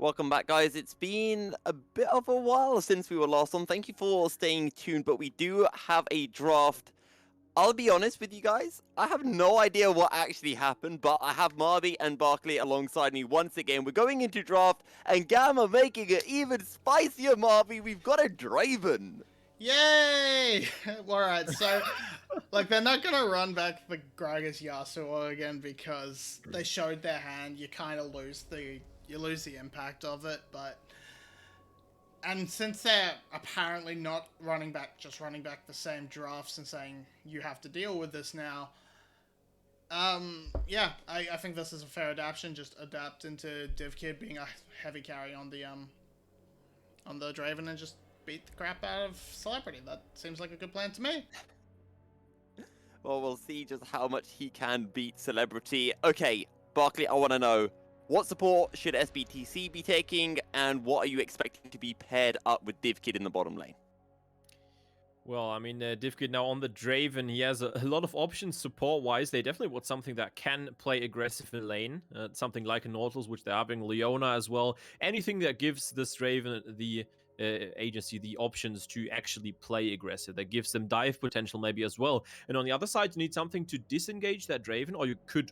Welcome back, guys. It's been a bit of a while since we were last on. Thank you for staying tuned, but we do have a draft. I'll be honest with you guys, I have no idea what actually happened, but I have 𝘁𝗶𝗶𝗹𝘀 and 𝘁𝗀𝗏 alongside me once again. We're going into draft, and GAM are making it even spicier, 𝘁𝗶𝗶𝗹𝘀. We've got a 𝘁𝗀𝗏. Yay! Alright, so, like, they're not gonna run back for 𝘀𝗰𝗏𝗏 again because they showed their hand. You kind of lose the impact of it, but... And since they're apparently not running back the same drafts and saying, you have to deal with this now, yeah, I think this is a fair adaptation. Just adapt into 𝘀𝗶𝗏𝗏 being a heavy carry on the 𝘀𝗏𝗏 and just beat the crap out of 𝘀𝗏𝗏. That seems like a good plan to me. Well, we'll see just how much he can beat 𝘀𝗏𝗏. Okay, 𝘁𝗏𝗏, I want to know, what support should SBTC be taking, and what are you expecting to be paired up with 𝘀𝗏𝗏 in the bottom lane? Well, I mean, 𝘀𝗏𝗏 now on the Draven, he has a lot of options support-wise. They definitely want something that can play aggressive in lane. Something like a 𝘁𝗏𝗏𝗏, which they're having, Leona as well. Anything that gives this Draven the agency, the options to actually play aggressive. That gives them dive potential maybe as well. And on the other side, you need something to disengage that Draven, or you could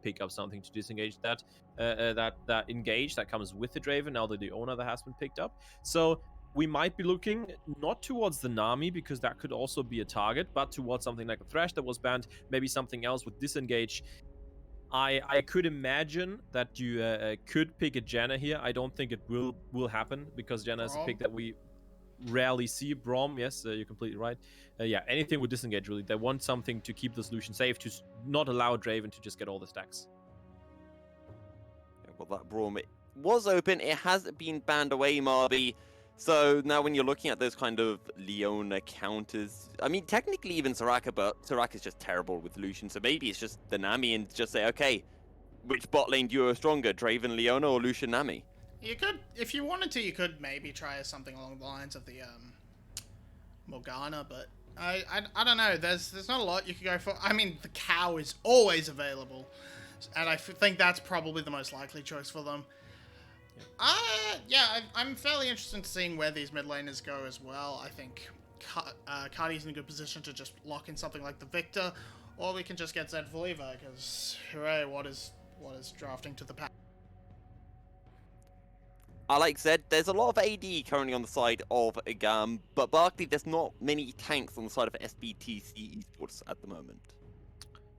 pick up something to disengage that that engage that comes with the Draven, now that the owner that has been picked up. So we might be looking not towards the Nami, because that could also be a target, but towards something like a Thresh that was banned, maybe something else with disengage. I could imagine that you could pick a Janna here. I don't think it will happen, because Janna is a pick that we rarely see. 𝘀𝗀, yes, you're completely right. Yeah, anything with disengage, really. They want something to keep the solution safe, to not allow Draven to just get all the stacks. Yeah, well, that 𝘀𝗀, it was open. It has been banned away, 𝘁𝗶𝗏𝗏. So now when you're looking at those kind of Leona counters, I mean, technically even 𝘬𝗏𝗏, but 𝘬𝗏𝗏 is just terrible with Lucian. So maybe it's just the Nami and just say, okay, which bot lane duo is stronger, Draven Leona or Lucian Nami? You could, if you wanted to, you could maybe try something along the lines of the Morgana, but I don't know. There's not a lot you could go for. I mean, the cow is always available, and I think that's probably the most likely choice for them. Yeah, I'm fairly interested in seeing where these mid laners go as well. I think 𝘁𝗏𝗏's in a good position to just lock in something like the Victor, or we can just get 𝘁𝗀𝗏𝗏, because hooray, what is drafting to the pack? I like Zed. There's a lot of AD currently on the side of GAM, but 𝘁𝗏𝗏, there's not many tanks on the side of SBTC esports at the moment.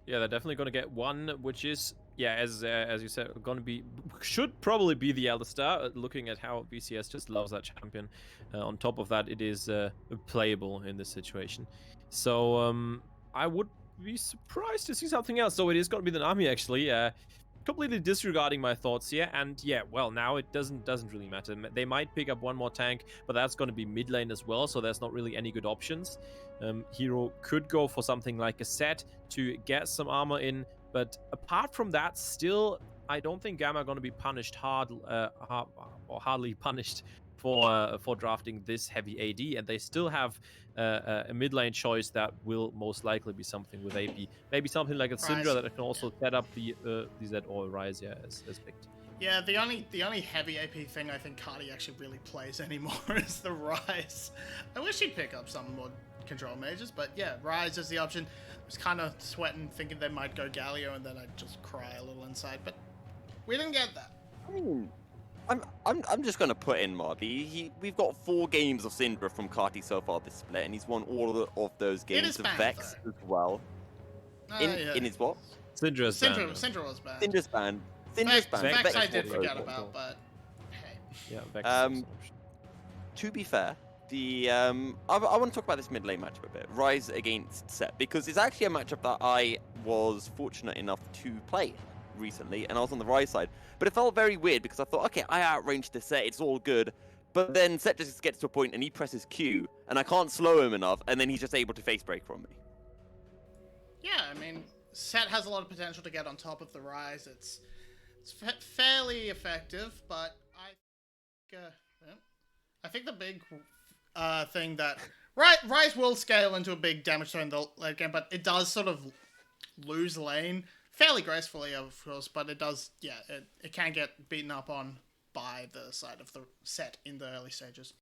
Yeah, they're definitely going to get one, which is, yeah, as you said, should probably be the 𝘀𝗏𝗏, looking at how VCS just loves that champion. On top of that, it is playable in this situation. So I would be surprised to see something else. So it is going to be the Nami, actually. Completely disregarding my thoughts here, and yeah, well, now it doesn't really matter. They might pick up one more tank, but that's going to be mid lane as well, so there's not really any good options. Hero could go for something like a set to get some armor in, but apart from that, still, I don't think GAM are going to be punished hardly punished for drafting this heavy AD, and they still have a mid lane choice that will most likely be something with AP. Maybe something like a Syndra that can also set up the Zed or Ryze, yeah, as picked. Yeah, the only heavy AP thing I think 𝘁𝗏𝗏 actually really plays anymore is the Ryze. I wish he'd pick up some more control mages, but yeah, Ryze is the option. I was kind of sweating, thinking they might go Galio, and then I'd just cry a little inside, but we didn't get that. I mean, I'm just gonna put in 𝘁𝗏𝗏. We've got 4 games of Syndra from 𝘁𝗏𝗏 so far this split, and he's won all of those games. Banned, Vex though. as well. Yeah. In his what? Syndra's banned. Syndra was banned. Syndra's banned. Syndra's banned. Vex I did forget about, but hey. Yeah, Vex. To be fair, I want to talk about this mid lane matchup a bit. Ryze against Set, because it's actually a matchup that I was fortunate enough to play recently, and I was on the Ryze side. But it felt very weird, because I thought, okay, I outranged the Set, it's all good. But then Set just gets to a point and he presses Q, and I can't slow him enough, and then he's just able to face break from me. Yeah, I mean, Set has a lot of potential to get on top of the Ryze. It's fairly effective, but I think the big thing that Ryze will scale into a big damage zone in the late game, but it does sort of lose lane fairly gracefully, of course. But it does, yeah, it can get beaten up on by the side of the set in the early stages.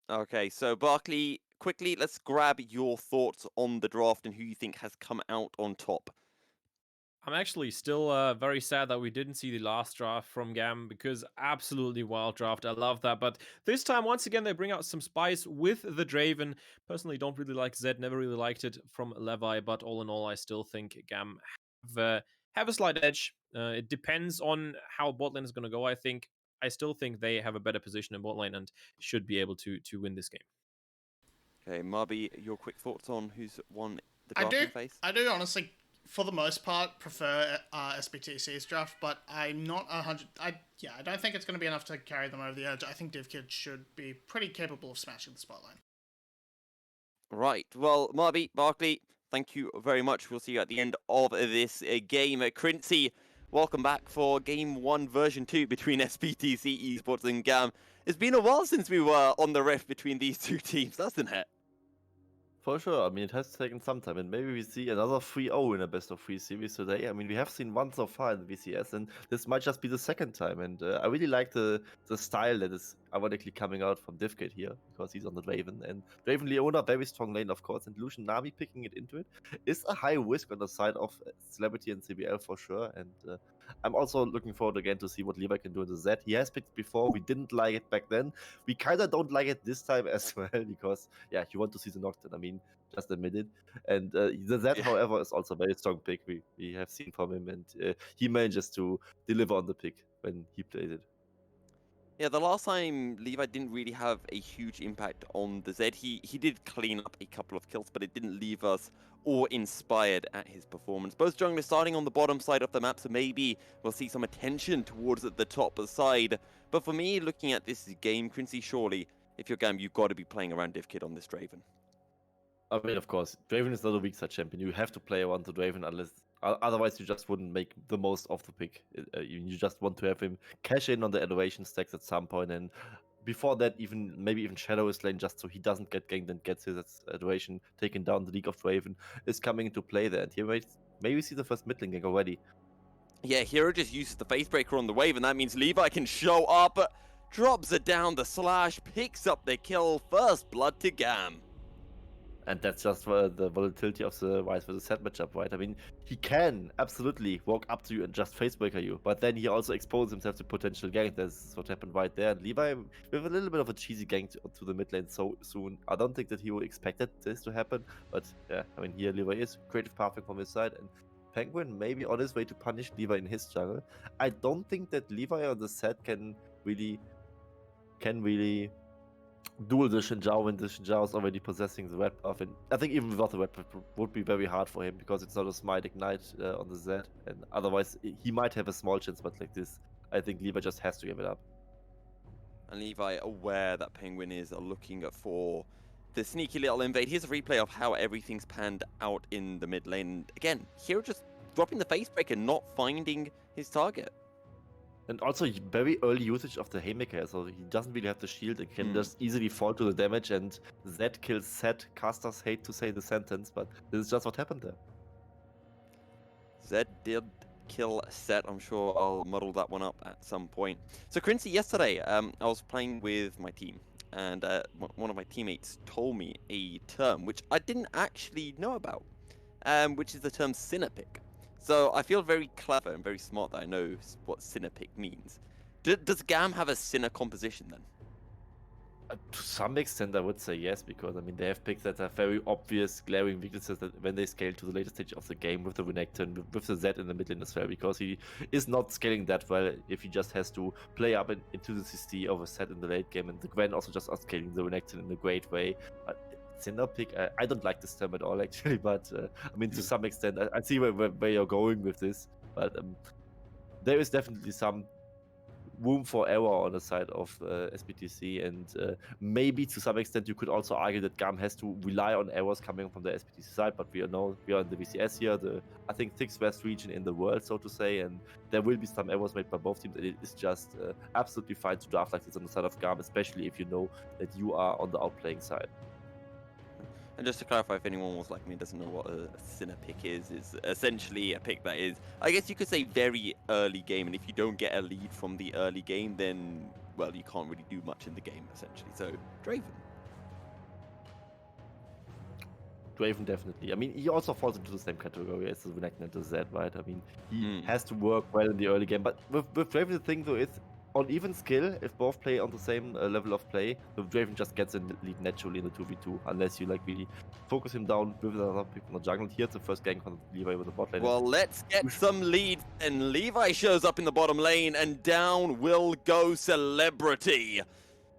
Okay, so 𝘀𝘀, quickly, let's grab your thoughts on the draft and who you think has come out on top. I'm actually still very sad that we didn't see the last draft from GAM, because absolutely wild draft. I love that. But this time, once again, they bring out some spice with the Draven. Personally, don't really like Zed, never really liked it from 𝘀𝘀, but all in all, I still think GAM have a slight edge. It depends on how bot lane is going to go, I think. I still think they have a better position in bot lane and should be able to win this game. Okay, 𝘀𝘀, your quick thoughts on who's won the drafting phase? I do honestly, for the most part, prefer 𝘀𝑠BTC's draft, but I'm not 100. I don't think it's going to be enough to carry them over the edge. I think 𝘀𝘀 should be pretty capable of smashing the spotlight. Right, well, 𝘀𝘀, thank you very much. We'll see you at the end of this game. 𝘀𝘀, welcome back for Game 1 Version 2 between 𝘀𝑠BTC Esports and GAM. It's been a while since we were on the rift between these two teams, hasn't it? For sure. I mean, it has taken some time, and maybe we see another 3-0 in a best-of-3 series today. I mean, we have seen one so far in the VCS, and this might just be the second time. And I really like the style that is ironically coming out from 𝘀𝘀 here, because he's on the Draven. And Draven 𝘀𝘀, very strong lane, of course, and 𝑙ucian Nami picking it into it is a high risk on the side of 𝘀𝑎𝑏𝑡y and 𝘁𝑏𝗹 for sure. And I'm also looking forward again to see what 𝘁𝑀 can do in the Zed. He has picked it before. We didn't like it back then. We kind of don't like it this time as well, because, yeah, you want to see the Nocturne. I mean, just admit it. And the Zed, however, is also a very strong pick we have seen from him, and he manages to deliver on the pick when he played it. Yeah, the last time 𝘁𝑀 didn't really have a huge impact on the Zed. He did clean up a couple of kills, but it didn't leave us awe-inspired at his performance. Both junglers starting on the bottom side of the map, so maybe we'll see some attention towards the top side. But for me, looking at this game, 𝘀𝘀, surely, if you're GAM, you've got to be playing around 𝘀𝘀 on this Draven. I mean, of course, Draven is not a weak side champion. You have to play around the Draven, otherwise you just wouldn't make the most of the pick. You just want to have him cash in on the adoration stacks at some point, and before that, maybe even Shadow is lane, just so he doesn't get ganked and gets his adoration taken down. The League of Draven is coming into play there, and here maybe see the first mid lane gank already. Yeah, Hero just uses the Faith Breaker on the wave, and that means 𝘁𝑀 can show up, drops it down the slash, picks up the kill, first blood to GAM. And that's just the volatility of the Ryze versus Zed matchup, right? I mean, he can absolutely walk up to you and just face breaker you, but then he also exposes himself to potential gank. That's what happened right there. And 𝘁𝑀 with a little bit of a cheesy gank to the mid lane so soon. I don't think that he expected this to happen, but yeah, I mean, here 𝘁𝑀 is creative pathing from his side, and Penguin maybe on his way to punish 𝘁𝑀 in his jungle. I don't think that 𝘁𝑀 on the set can really duel the Xin Zhao when the Xin Zhao is already possessing the red buff. And I think even without the red buff it would be very hard for him, because it's not a smite ignite on the Zed, and otherwise he might have a small chance, but like this, I think 𝘁𝑀 just has to give it up. And 𝘁𝑀, aware that Penguin is looking for the sneaky little invade. Here's a replay of how everything's panned out in the mid lane. Again, Hero just dropping the Faith Breaker, not finding his target. And also very early usage of the Haymaker, so he doesn't really have the shield and can just easily fall to the damage, and Zed kills Zed. Casters hate to say the sentence, but this is just what happened there. Zed did kill Zed. I'm sure I'll muddle that one up at some point. So 𝘀𝘀, yesterday I was playing with my team, and one of my teammates told me a term which I didn't actually know about, which is the term 𝘁𝗀𝗋𝗋. So I feel very clever and very smart that I know what 𝘁𝗀𝗋𝗋 means. Does GAM have a 𝘁𝗀 composition then? To some extent, I would say yes, because I mean they have picks that have very obvious, glaring weaknesses that when they scale to the later stage of the game with the Renekton, with the Zed in the mid lane as well, because he is not scaling that well if he just has to play up into the CC over Zed in the late game, and the Gwen also just outscaling the Renekton in a great way. 𝘁𝗀𝗋𝗋𝗋, I don't like this term at all actually, but I mean to some extent I see where you're going with this, but there is definitely some room for error on the side of 𝘀𝑠BTC, and maybe to some extent you could also argue that GAM has to rely on errors coming from the 𝘀𝑠BTC side, but we are in the VCS here, I think 6th best region in the world, so to say, and there will be some errors made by both teams, and it is just absolutely fine to draft like this on the side of GAM, especially if you know that you are on the outplaying side. And just to clarify, if anyone was like me doesn't know what a sinner pick is essentially a pick that is, I guess you could say, very early game. And if you don't get a lead from the early game, then, well, you can't really do much in the game, essentially. So, Draven. Draven definitely. I mean, he also falls into the same category as the Renekton and the Zed, right? I mean, he has to work well in the early game. But with Draven, the thing though is, on even skill, if both play on the same level of play, the Draven just gets in the lead naturally in the 2v2, unless you like really focus him down with another pick from the jungle. Here's the first gank on Levi with the bot lane. Well, let's get some lead. And Levi shows up in the bottom lane, and down will go Celebrity.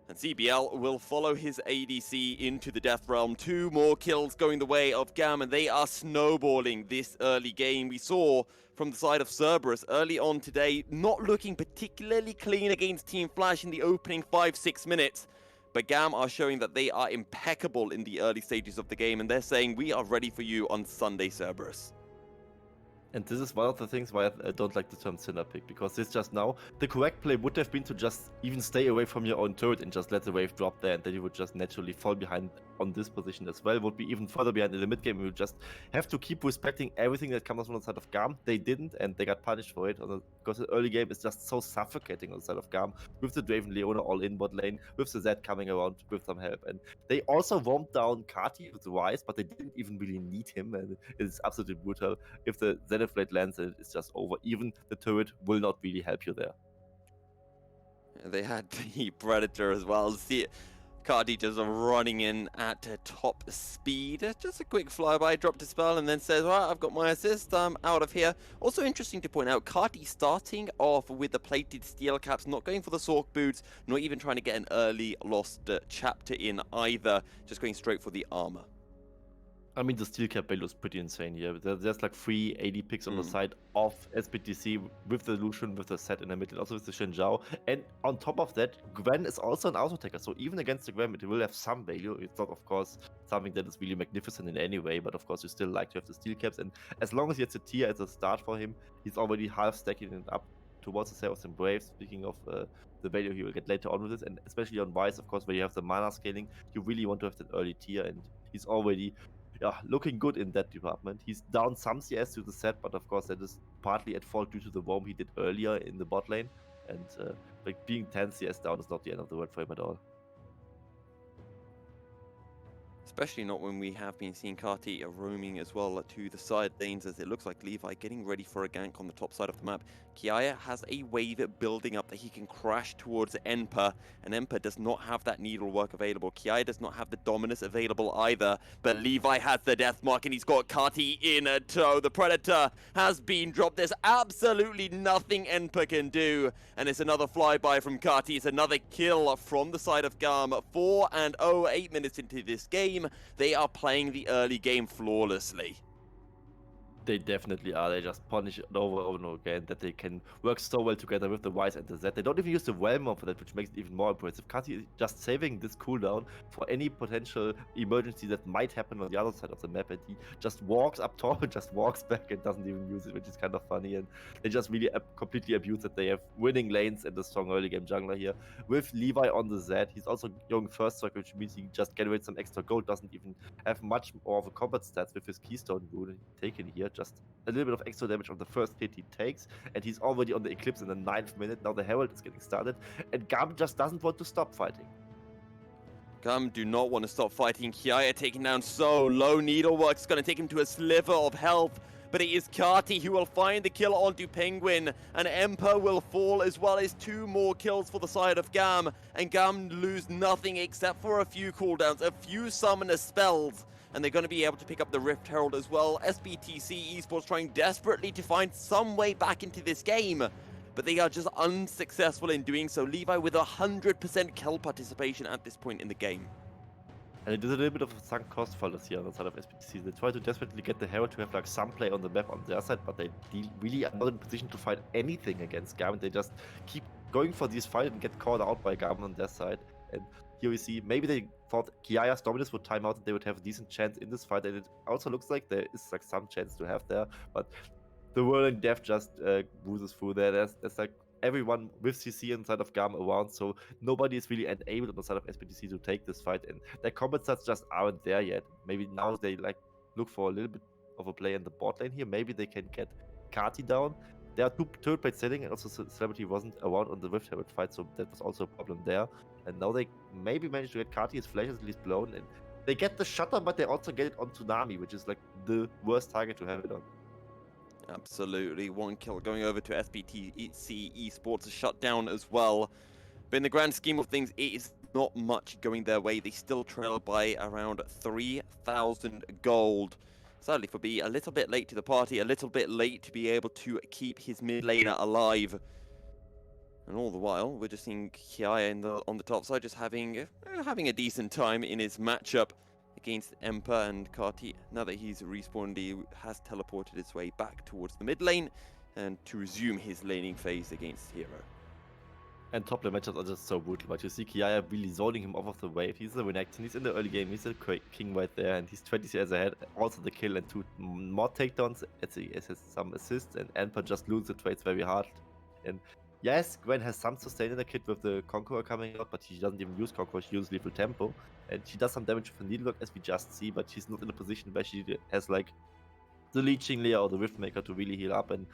And CBL will follow his ADC into the Death Realm. 2 more kills going the way of GAM, and they are snowballing this early game. We saw from the side of Cerberus early on today, not looking particularly clean against Team Flash in the opening 5-6 minutes. But GAM are showing that they are impeccable in the early stages of the game, and they're saying, we are ready for you on Sunday, Cerberus. And this is one of the things why I don't like the term sinner pick, because this just now, the correct play would have been to just even stay away from your own turret and just let the wave drop there, and then you would just naturally fall behind on this position as well, would be even further behind in the mid game. You would just have to keep respecting everything that comes on the side of GAM. They didn't, and they got punished for it, because the early game is just so suffocating on the side of GAM, with the Draven Leona all in bot lane, with the Zed coming around with some help. And they also roamed down 𝘁𝗀𝗏 with the Rise, but they didn't even really need him, and it's absolutely brutal. If the Zenith Blade lands, it's just over. Even the turret will not really help you there. They had the Predator as well. See, 𝘁𝗏𝗏 just running in at top speed. Just a quick flyby, dropped a spell, and then says, right, I've got my assist, I'm out of here. Also interesting to point out, 𝘁𝗏𝗏 starting off with the plated steel caps, not going for the Sork boots, not even trying to get an early lost chapter in either, just going straight for the armor. I mean, the steel cap build was pretty insane here. There's like 3 AD picks on the side of SBTC with the Lucian, with the Set in the middle, also with the Xin Zhao. And on top of that, Gwen is also an auto taker. So even against the Gwen, it will have some value. It's not, of course, something that is really magnificent in any way, but of course, you still like to have the steel caps. And as long as he has a tier as a start for him, he's already half stacking it up towards the 𝘁𝗏𝗏 and Brave. Speaking of the value he will get later on with this, and especially on Wise, of course, where you have the mana scaling, you really want to have that early tier, and he's already looking good in that department. He's down some CS to the set, but of course that is partly at fault due to the roam he did earlier in the bot lane. And like being 10 CS down is not the end of the world for him at all. Especially not when we have been seeing 𝘁𝗏𝗏 roaming as well to the side lanes, as it looks like Levi getting ready for a gank on the top side of the map. 𝘁𝗏𝗏 has a wave building up that he can crash towards 𝘁𝗏𝗏, and 𝘁𝗏𝗏 does not have that needlework available. 𝘁𝗏𝗏 does not have the dominance available either, but Levi has the death mark, and he's got 𝘁𝗏𝗏𝗏 in a tow. The Predator has been dropped. There's absolutely nothing 𝘁𝗏𝗏𝗏 can do, and it's another flyby from 𝘁𝗏𝗏𝗏. It's another kill from the side of GAM. 4-0, 8 minutes into this game. They are playing the early game flawlessly. They definitely are. They just punish it over and over again, that they can work so well together with the Wise and the Zed. They don't even use the 𝘁𝗏 for that, which makes it even more impressive. 𝘁𝗏𝗏𝗏 is just saving this cooldown for any potential emergency that might happen on the other side of the map, and he just walks up top and just walks back and doesn't even use it, which is kind of funny. And they just really completely abuse that they have winning lanes and a strong early game jungler here. With Levi on the Zed, he's also going first circle, which means he just generates some extra gold, doesn't even have much more of a combat stats with his Keystone rune taken here. Just a little bit of extra damage on the first hit he takes, and he's already on the Eclipse in the 9th minute. Now the Herald is getting started, and GAM just doesn't want to stop fighting. GAM do not want to stop fighting. 𝘁𝗏𝗏𝗏 taking down so low. Needlework's going to take him to a sliver of health, but it is 𝘁𝗏𝗏𝗏 who will find the kill onto Penguin, and 𝘁𝗏𝗏𝗏 will fall as well as 2 more kills for the side of GAM, and GAM lose nothing except for a few cooldowns, a few summoner spells, and they're going to be able to pick up the Rift Herald as well. SBTC Esports trying desperately to find some way back into this game, but they are just unsuccessful in doing so. Levi with 100% kill participation at this point in the game. And it is a little bit of a sunk cost fallacy here on the side of SBTC. They try to desperately get the Herald to have like some play on the map on their side, but they really are not in position to fight anything against GAM. They just keep going for these fights and get caught out by GAM on their side. And here we see, maybe they thought 𝘁𝗏𝗏𝗏's dominance would time out and they would have a decent chance in this fight, and it also looks like there is like some chance to have there, but the Whirling Death just bruises through there. There's like everyone with CC inside of GAM around, so nobody is really enabled on the side of SBTC to take this fight, and their combat stats just aren't there yet. Maybe now they like look for a little bit of a play in the bot lane here. Maybe they can get 𝘁𝗀𝗆 down. There are 2 turret plate sitting, and also 𝘀𝗀𝗆 wasn't around on the Rift Herald fight, so that was also a problem there. And now they maybe managed to get 𝘁𝗁𝗆, his flash is at least blown, and they get the shutdown, but they also get it on Tsunami, which is like the worst target to have it on. Absolutely. 1 kill going over to SBTC Esports, a shutdown as well. But in the grand scheme of things, it is not much going their way. They still trail by around 3,000 gold. Sadly for B, a little bit late to the party, a little bit late to be able to keep his mid laner alive. And all the while, we're just seeing 𝘁𝗁𝗆 on the top side, just having a decent time in his matchup against 𝘁𝗆 and 𝘁𝗁𝗆. Now that he's respawned, he has teleported his way back towards the mid lane and to resume his laning phase against Hero. And top lane matchups are just so brutal, but you see 𝘁𝗁𝗆 really zoning him off of the wave. He's a Renekton, he's in the early game, he's a king right there, and he's 20 CS ahead. Also the kill and 2 more takedowns, as he has some assists, and 𝘁𝗆 just loses the trades very hard. And yes, Gwen has some sustain in the kit with the Conqueror coming out, but she doesn't even use Conqueror, she uses Lethal Tempo. And she does some damage with the Needlework, as we just see, but she's not in a position where she has like the 𝘁𝗆𝗆 layer or the Riftmaker to really heal up. And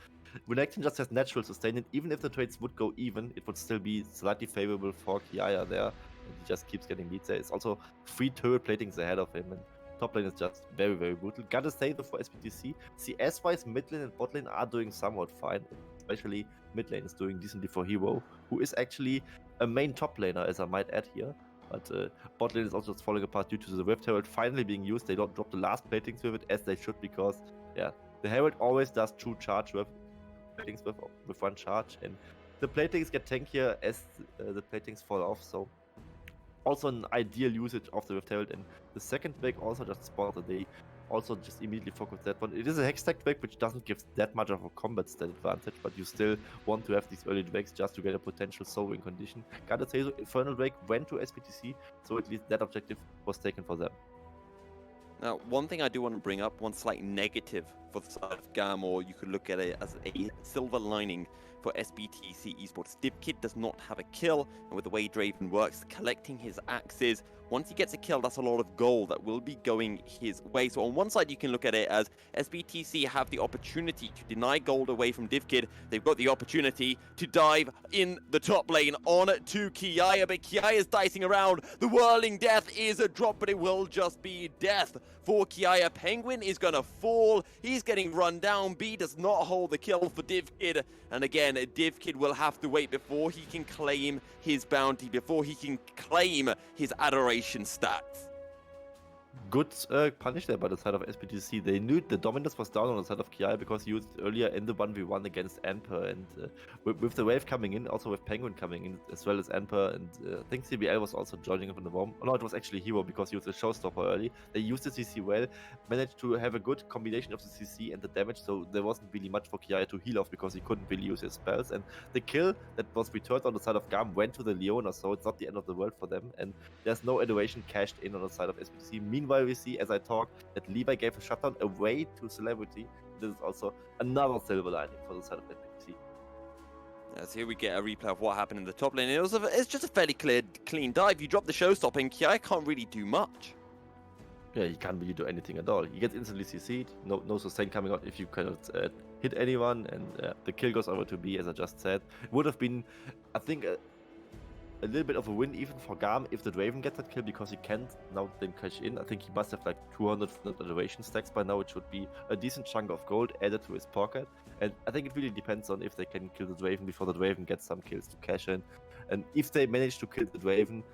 Renekton just has natural sustain, and even if the trades would go even, it would still be slightly favorable for 𝘁𝗁𝗆 there. And he just keeps getting leads there. It's also 3 turret platings ahead of him, and top lane is just very, very brutal. Gotta say though, for SBTC, CS-wise, mid lane and bot lane are doing somewhat fine. Especially mid lane is doing decently for Hero, who is actually a main top laner, as I might add here. But bot lane is also just falling apart due to the Rift Herald finally being used. They don't drop the last platings with it, as they should, because yeah, the Herald always does 2 charge with platings with 1 charge, and the platings get tankier as the platings fall off. So also an ideal usage of the Rift Herald. And the second wave also just spawned, and they also just immediately focus that one. It is a hex stack wave, which doesn't give that much of a combat stat advantage, but you still want to have these early drakes just to get a potential sowing condition. Gotta say, so Infernal Drake went to SBTC, so at least that objective was taken for them. Now, one thing I do want to bring up, one slight negative for the side of GAM, or you could look at it as a silver lining for SBTC Esports. 𝘁𝗆𝗆 does not have a kill, and with the way Draven works, collecting his axes, once he gets a kill, that's a lot of gold that will be going his way. So on one side, you can look at it as SBTC have the opportunity to deny gold away from 𝘁𝗆𝗆. They've got the opportunity to dive in the top lane on to 𝘁𝗁𝗆𝗆, but 𝘁𝗁𝗆 is dicing around. The whirling death is a drop, but it will just be death for 𝘁𝗁𝗆𝗆. Penguin is going to fall. He's getting run down. B does not hold the kill for 𝘁𝗆𝗆. And again, 𝘁𝗆𝗆 will have to wait before he can claim his bounty, before he can claim his adoration stats. Good punish there by the side of SBTC. They knew the dominance was down on the side of 𝘁𝗁𝗆 because he used earlier in the 1v1 against 𝘁𝗁𝗆, and with the wave coming in, also with Penguin coming in, as well as 𝘁𝗁𝗆, and I think CBL was also joining him in the roam. Oh, no, it was actually Hero because he used a showstopper early. They used the CC well, managed to have a good combination of the CC and the damage, so there wasn't really much for 𝘁𝗁𝗆 to heal off because he couldn't really use his spells. And the kill that was returned on the side of GAM went to the Leona, so it's not the end of the world for them, and there's no adoration cashed in on the side of SBTC. Meanwhile, we see, as I talk, that Levi gave a shutdown away to 𝘀𝗀𝗆𝗏. This is also another silver lining for the side of SBTC. As here we get a replay of what happened in the top lane. It's just a fairly clean dive. You drop the showstopper, and 𝘁𝗁𝗆𝗆 can't really do much. Yeah, he can't really do anything at all. He gets instantly CC'd, no sustain coming out if you cannot hit anyone, and the kill goes over to B, as I just said. It would have been, I think, a little bit of a win even for GAM if the Draven gets that kill, because he can't now then cash in. I think he must have like 200 adoration stacks by now. It should be a decent chunk of gold added to his pocket, and I think it really depends on if they can kill the Draven before the Draven gets some kills to cash in. And if they manage to kill the Draven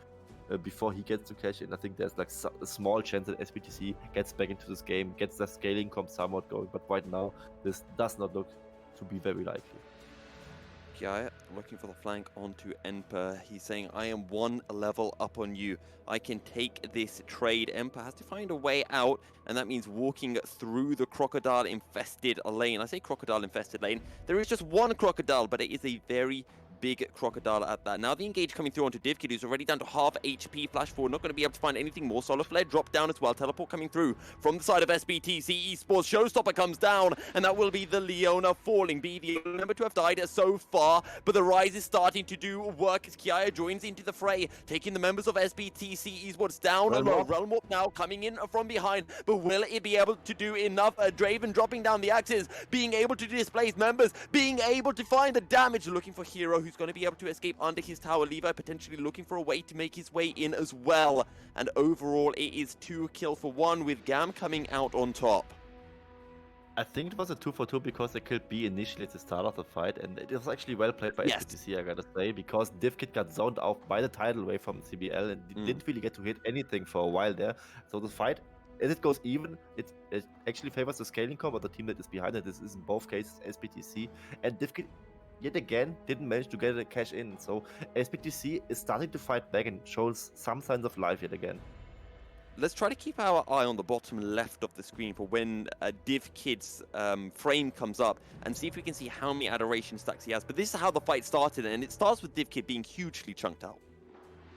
before he gets to cash in, I think there's like a small chance that SBTC gets back into this game, gets the scaling comp somewhat going, but right now this does not look to be very likely. 𝘁𝗁𝗆𝗆 looking for the flank onto 𝘁𝗁𝗆. He's saying, I am 1 level up on you. I can take this trade. 𝘁𝗁𝗆 has to find a way out, and that means walking through the crocodile-infested lane. I say crocodile-infested lane. There is just one crocodile, but it is a very big crocodile at that. Now the engage coming through onto 𝘀𝗀, who's already down to half HP. Flash forward, not going to be able to find anything more. 𝘀𝗶𝗶𝗹𝘀 drop down as well. Teleport coming through from the side of 𝘀𝑠𝑏𝑇C Esports. 𝘀𝗶𝗵𝗋 comes down, and that will be the 𝘀𝗀 falling. Be the only member to have died so far, but the Rise is starting to do work as 𝘀𝗰 joins into the fray, taking the members of 𝘀𝑠b𝑇C Esports down low. 𝘀𝗀 now coming in from behind, but will it be able to do enough? Draven dropping down the axes, being able to displace members, being able to find the damage, looking for Hero, who's going to be able to escape under his tower. 𝘁𝑚 potentially looking for a way to make his way in as well. And overall, it is 2-1 with GAM coming out on top. I think it was a 2-for-2 because they killed B initially at the start of the fight, and it was actually well played by 𝘀𝑠b𝑇C, I gotta say, because 𝘀𝗀 got zoned out by the tidal wave from CBL and didn't really get to hit anything for a while there. So the fight, as it goes even, it actually favors the scaling comp of the team that is behind it. This is in both cases 𝘀𝑠b𝑇C, and 𝘀𝗀 yet again didn't manage to get a cash in. So 𝘀𝑠b𝑇C is starting to fight back and shows some signs of life yet again. Let's try to keep our eye on the bottom left of the screen for when 𝘀𝗀kid's frame comes up and see if we can see how many adoration stacks he has. But this is how the fight started, and it starts with 𝘀𝗀kid being hugely chunked out.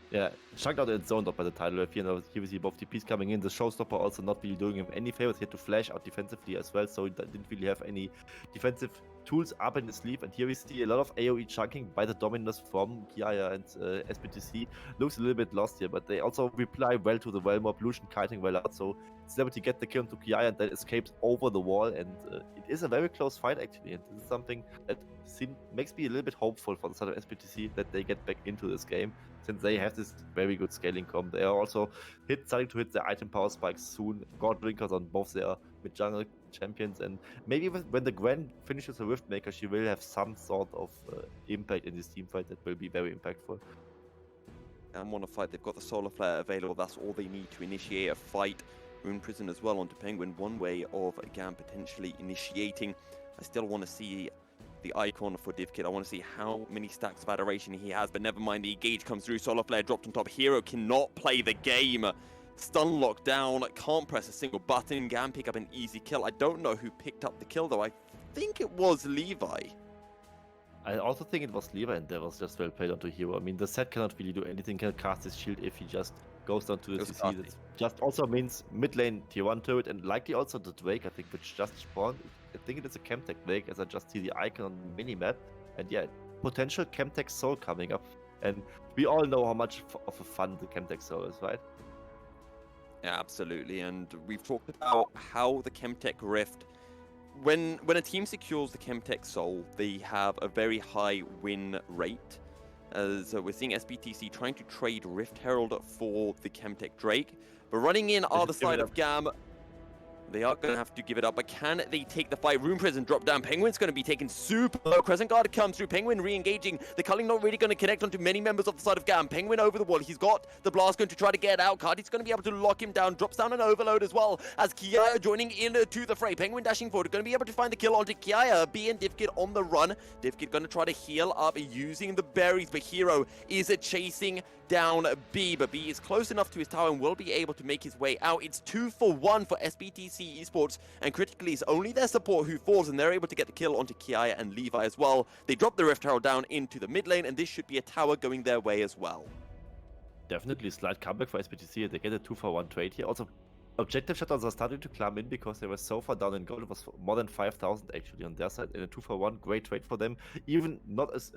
Yeah, chunked out and zoned out by the tidal wave. You know, here we see both TPs coming in. The 𝘀𝗶𝗵 also not really doing him any favors. He had to flash out defensively as well, so he didn't really have any defensive tools up in his sleeve. And here we see a lot of AoE chunking by the dominers from 𝘀𝗰 and 𝘀𝑠b𝑇C. Looks a little bit lost here, but they also reply well to the 𝘀𝗀mob. 𝘁𝗀n kiting well out, so it's able to get the kill into 𝘀𝗰 and then escapes over the wall. And it is a very close fight actually, and this is something that makes me a little bit hopeful for the side of 𝘀𝑠b𝑇C that they get back into this game, since they have this very good scaling comp. They are also starting to hit their item power spikes soon. God drinkers on both their mid-jungle champions, and maybe when the Gwen finishes her Riftmaker, she will have some sort of impact in this team fight that will be very impactful. And want to fight, they've got the Solar Flare available. That's all they need to initiate a fight. Rune Prison as well onto Penguin, one way of GAM potentially initiating. I still want to see the icon for 𝘀𝗀kid. I want to see how many stacks of adoration he has, but never mind. The engage comes through. Solar Flare dropped on top. Hero cannot play the game. Stun locked down. Can't press a single button. GAM pick up an easy kill. I don't know who picked up the kill though. I think it was 𝘁𝑚. I also think it was 𝘁𝑚, and that was just well played onto Hero. I mean, the set cannot really do anything. Can cast his shield if he just goes down to the CC. That just also means mid lane tier 1 turret, and likely also the Drake, I think, which just spawned. I think it is a 𝘀𝗀tech Drake, as I just see the icon on the minimap. And yeah, potential 𝘀𝗀tech Soul coming up. And we all know how much of a fun the 𝘀𝗀tech Soul is, right? Yeah, absolutely. And we've talked about how the 𝘀𝗀tech Rift, when a team secures the 𝘀𝗀tech Soul, they have a very high win rate. So we're seeing 𝘀𝑠b𝑇C trying to trade Rift Herald for the 𝘀𝗀tech Drake. But running in are the side of GAM. They are going to have to give it up, but can they take the fight? Rune Prison drop down. Penguin's going to be taken super low. Crescent Guard comes through. Penguin re-engaging. The culling not really going to connect onto many members of the side of GAM. Penguin over the wall. He's got the blast going to try to get out. Cardi's going to be able to lock him down. Drops down an overload as well as 𝘀𝗰 joining into the fray. Penguin dashing forward. Going to be able to find the kill onto 𝘀𝗰. B and 𝘀𝗀kid on the run. 𝘀𝗀kid going to try to heal up using the berries, but Hero is chasing down B, but B is close enough to his tower and will be able to make his way out. It's 2-for-1 for 𝘀𝑠b𝑇C Esports, and critically it's only their support who falls, and they're able to get the kill onto 𝘀𝗰 and 𝘁𝑚 as well. They drop the Rift Herald down into the mid lane, and this should be a tower going their way as well. Definitely a slight comeback for 𝘀𝑠b𝑇C. They get a 2-for-1 trade here. Also, objective shutdowns are starting to climb in because they were so far down in gold. It was more than 5,000 actually on their side. And a 2-for-1, great trade for them. Even not as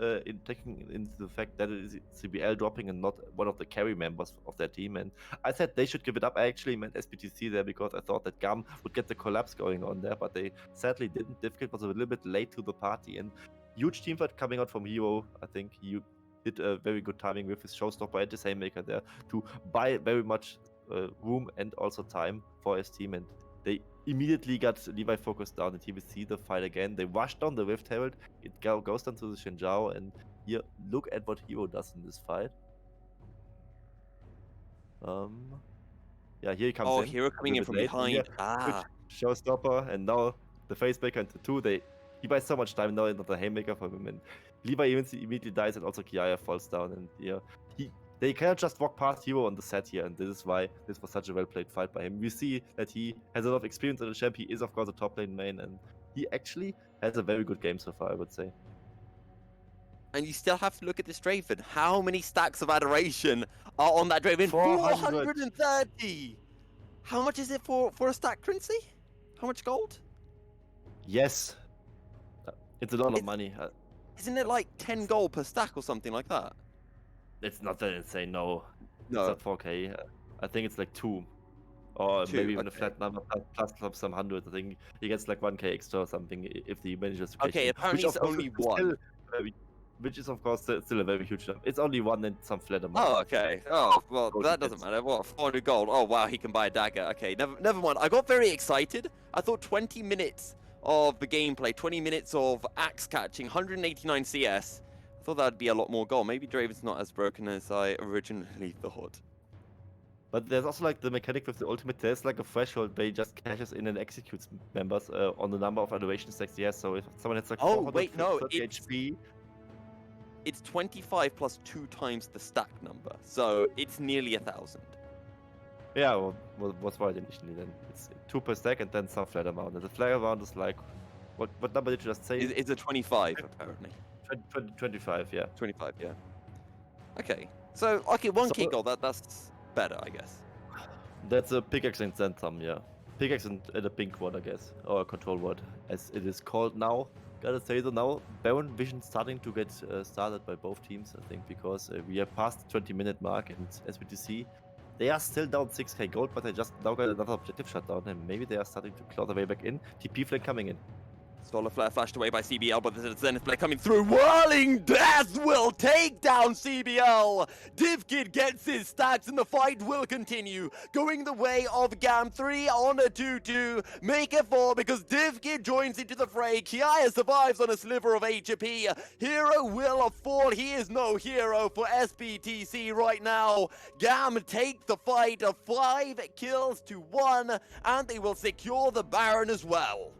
taking into the fact that it is CBL dropping and not one of the carry members of their team. And I said they should give it up. I actually meant 𝘀𝑠b𝑇C there because I thought that GAM would get the collapse going on there, but they sadly didn't. 𝘀𝗀kid was a little bit late to the party, and huge team fight coming out from Hero. I think he did a very good timing with his showstopper and his haymaker there to buy very much room and also time for his team, and they immediately got 𝘁𝑚 focused down, and here we see the fight again. They rush down the Rift Herald, it goes down to the Xin Zhao, and here, look at what Hero does in this fight. Yeah, here he comes in. Oh, Hero coming in from behind. Showstopper, and now the Facemaker into 2. He buys so much time now, another haymaker from him, and 𝘁𝑚 immediately dies, and also 𝘀𝗰 falls down, and yeah, they cannot just walk past Hero on the set here, and this is why this was such a well-played fight by him. We see that he has a lot of experience in the champ. He is, of course, a top lane main, and he actually has a very good game so far, I would say. And you still have to look at this Draven. How many stacks of adoration are on that Draven? 400. 430! How much is it for a stack, 𝘀cie? How much gold? Yes. It's a lot of It's- money. Isn't it like 10 gold per stack or something like that? It's not that insane, no. No. It's not 4K. I think it's like 2. Or 2, maybe even okay. a flat number plus some hundreds. I think he gets like 1K extra or something if he manages to catch Okay, him. apparently Which it's of course only is one. still which is of course still a very huge number. It's only 1 and some flat amount. Oh, okay. Oh, well, Gold that tickets. doesn't matter. What, 400 gold? Oh, wow, he can buy a dagger. Okay, never mind. I got very excited. I thought 20 minutes of the gameplay, 20 minutes of axe catching, 189 CS. I thought that'd be a lot more gold. Maybe Draven's not as broken as I originally thought. But there's also like the mechanic with the ultimate. There's like a threshold where he just cashes in and executes members on the number of adoration stacks he has. So if someone has like Oh, wait, no, 430 it's- HP, It's 25 plus 2 times the stack number, so it's nearly 1,000. yeah, well, what's right initially then? It's 2 per stack and then some flat amount. And the flat amount is like, what number did you just say? It's a 25, apparently. 25, yeah. 25, yeah. Okay, so, okay, 1k So- gold, that's better, I guess. That's a pickaxe and then some, yeah. Pickaxe and a pink one, I guess. Or a control word, as it is called now. Gotta say though now, Baron Vision starting to get started by both teams, I think, because we are past the 20-minute mark, and SBTC, they are still down 6k gold, but they just now got another objective shutdown, and maybe they are starting to claw their way back in. TP flank coming in. Solar Flare flashed away by CBL, but there's a Zenith Blade coming through. Whirling Death will take down CBL. 𝘀cie gets his stacks, and the fight will continue. Going the way of GAM 3 on a 2-2. Make it 4 because 𝘀cie joins into the fray. 𝘁𝗏 survives on a sliver of HP. Hero will fall. He is no hero for SBTC right now. GAM take the fight of 5 kills to 1, and they will secure the Baron as well.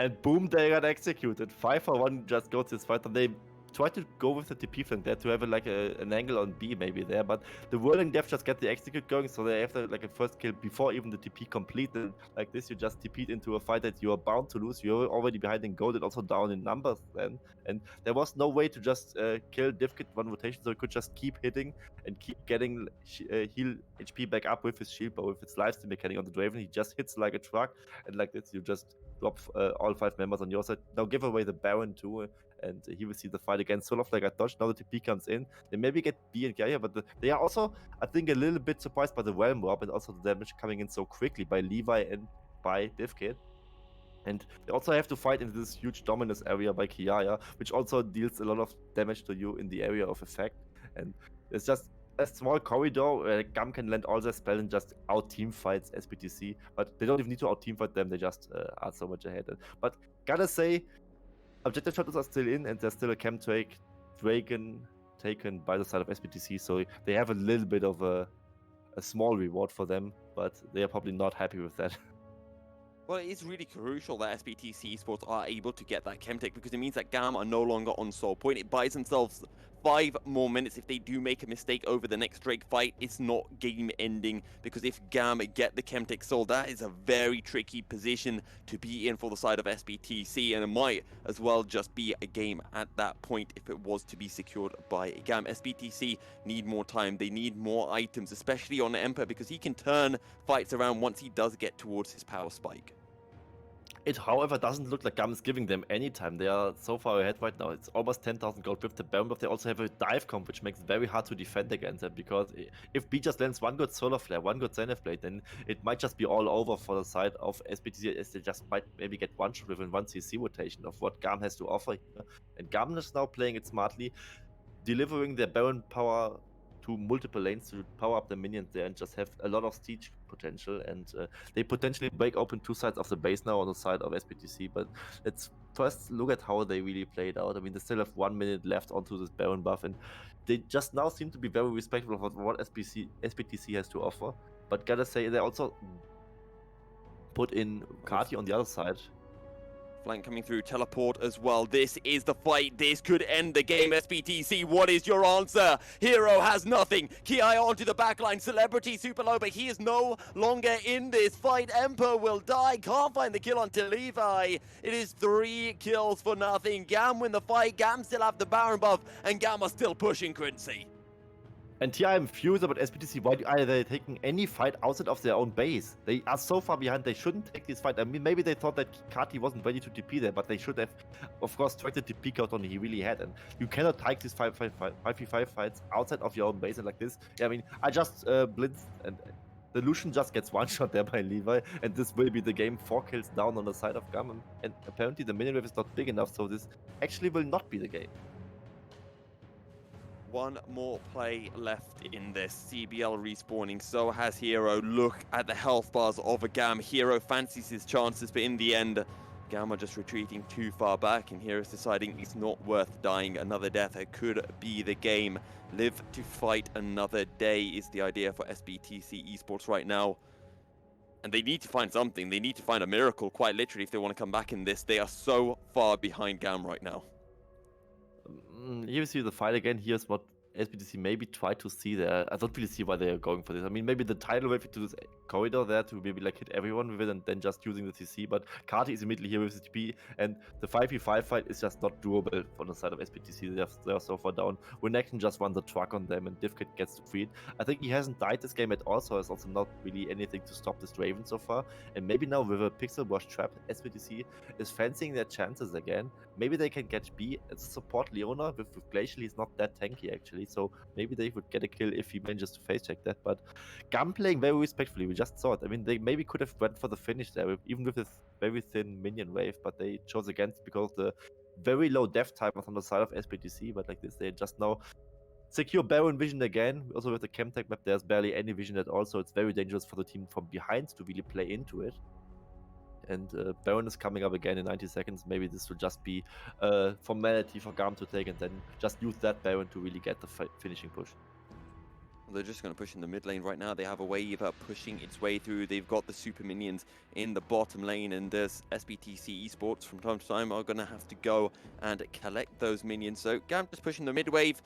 And boom, they got executed. 5-for-1 just got this fight, and they tried to go with the TP flank there to have an angle on B maybe there, but the Whirling Death just get the execute going, so they have like a first kill before even the TP completed. Like this, you just TP'd into a fight that you are bound to lose. You're already behind in gold and also down in numbers then, and there was no way to just kill 𝘀cie one rotation, so he could just keep hitting and keep getting heal HP back up with his shield, but with its lifesteal mechanic on the Draven, he just hits like a truck, and like this, you just drop all 5 members on your side. Now give away the Baron too, and he will see the fight against Solar Flare got dodged. Now the TP comes in. They maybe get B and 𝘁𝗏, but they are also, I think, a little bit surprised by the Realm Warp and also the damage coming in so quickly by Levi and by 𝘀cie. And they also have to fight in this huge dominance area by 𝘁𝗏, which also deals a lot of damage to you in the area of effect. And it's just a small corridor where GAM can land all their spell and just out team fights SBTC, but they don't even need to out team fight them, they just are so much ahead. But gotta say, objective shadows are still in, and there's still a Chemtrade Dragon taken by the side of SBTC, so they have a little bit of a small reward for them, but they are probably not happy with that. Well, it is really crucial that SBTC Esports are able to get that Chemtech because it means that GAM are no longer on soul point. It buys themselves 5 more minutes. If they do make a mistake over the next Drake fight, it's not game ending, because if GAM get the Chemtech soul, that is a very tricky position to be in for the side of SBTC, and it might as well just be a game at that point if it was to be secured by GAM. SBTC need more time. They need more items, especially on Emperor, because he can turn fights around once he does get towards his power spike. It, however, doesn't look like GAM is giving them any time. They are so far ahead right now. It's almost 10,000 gold with the Baron, but they also have a dive comp, which makes it very hard to defend against them, because if B just lands one good Solar Flare, one good Zenith Blade, then it might just be all over for the side of SBTC, as they just might maybe get one shot within one CC rotation of what GAM has to offer here. And GAM is now playing it smartly, delivering their Baron power to multiple lanes to power up the minions there and just have a lot of siege potential, and they potentially break open 2 sides of the base now on the side of SBTC. But let's first look at how they really played out. I mean, they still have 1 minute left onto this Baron buff, and they just now seem to be very respectful of what SBTC has to offer. But gotta say, they also put in 𝘁𝗏 on the other side. Flank coming through, teleport as well. This is the fight. This could end the game. 𝘀𝑺, what is your answer? Hero has nothing. 𝘁𝗊𝗋 onto the backline. 𝘀𝗶𝗶𝗹𝗀𝗀, he is no longer in this fight. 𝘀𝗀𝗺 will die. Can't find the kill on 𝘁𝗊𝗋. It is 3 kills for nothing. GAM win the fight. GAM still have the Baron buff, and GAM are still pushing 𝘀𝗰. And here I'm furious about 𝘀𝑺. Why are they taking any fight outside of their own base? They are so far behind, they shouldn't take this fight. I mean, maybe they thought that 𝘁𝗏 wasn't ready to TP there, but they should have, of course, tracked the TP count he really had. And you cannot take these 5v5 fights outside of your own base and like this. Yeah, I mean, I just blitzed and the 𝘀𝐿ushian just gets one shot there by 𝘁𝑚, and this will be the game. 4 kills down on the side of GAM, and apparently the minion wave is not big enough, so this actually will not be the game. One more play left in this. CBL respawning, so has Hero. Look at the health bars of a GAM. Hero fancies his chances, but in the end, GAM are just retreating too far back, and Hero's deciding it's not worth dying. Another death could be the game. Live to fight another day is the idea for 𝘀𝑇C Esports right now. And they need to find something. They need to find a miracle, quite literally, if they want to come back in this. They are so far behind GAM right now. Here we see the fight again. Here's what 𝘀𝑇C maybe try to see there. I don't really see why they are going for this. I mean, maybe the tidal wave to this corridor there to maybe like hit everyone with it and then just using the CC. But 𝘁𝗏 is immediately here with the TP, and the 5v5 fight is just not doable on the side of 𝘀𝑇C. They are so far down. Renekton just runs the truck on them, and Divkit gets to free it. I think he hasn't died this game at all, so there's also not really anything to stop this Draven so far. And maybe now with a pixel wash trap, 𝘀𝑇C is fancying their chances again. Maybe they can catch B and support Leona with 𝘀𝐿𝐴𝑙. He's not that tanky actually, so maybe they would get a kill if he manages to face check that. But GAM playing very respectfully, we just saw it. I mean, they maybe could have went for the finish there, even with this very thin minion wave, but they chose against because the very low death time was on the side of 𝘀𝑇C. But like this, they just now secure Baron vision again. Also with the Chemtech map, there's barely any vision at all, so it's very dangerous for the team from behind to really play into it. And Baron is coming up again in 90 seconds. Maybe this will just be a formality for GAM to take and then just use that Baron to really get the finishing push. Well, they're just going to push in the mid lane right now. They have a wave pushing its way through. They've got the super minions in the bottom lane, and there's 𝘀𝑇C Esports from time to time are going to have to go and collect those minions. So GAM just pushing the mid wave,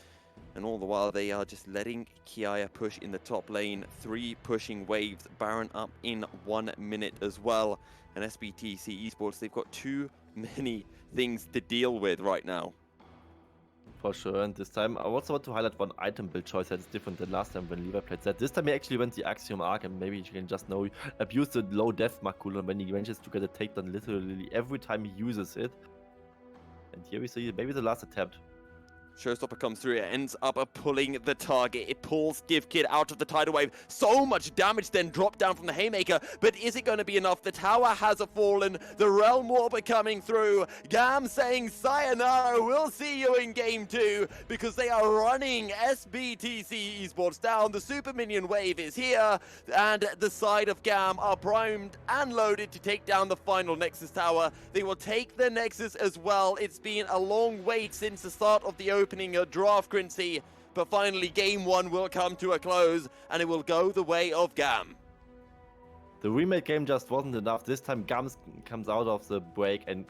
and all the while they are just letting 𝘁𝗏𝗋 push in the top lane. 3 pushing waves, Baron up in 1 minute as well. And 𝘀𝑇C Esports, they've got too many things to deal with right now. For sure, and this time I also want to highlight one item build choice that is different than last time when 𝘁𝗋 played that. This time he actually went the Axiom Arc, and maybe you can just know abuse the low death mark cooldown when he manages to get a takedown literally every time he uses it. And here we see maybe the last attempt. Showstopper comes through, it ends up pulling the target. It pulls Divkit out of the tidal wave. So much damage then dropped down from the Haymaker, but is it going to be enough? The tower has fallen, the Realm Warper coming through. GAM saying sayonara, we'll see you in game 2, because they are running 𝘀𝑇C Esports down. The super minion wave is here, and the side of GAM are primed and loaded to take down the final Nexus tower. They will take the Nexus as well. It's been a long wait since the start of the opening draft, 𝘀𝗰, but finally game 1 will come to a close, and it will go the way of GAM. The remake game just wasn't enough. This time GAM comes out of the break and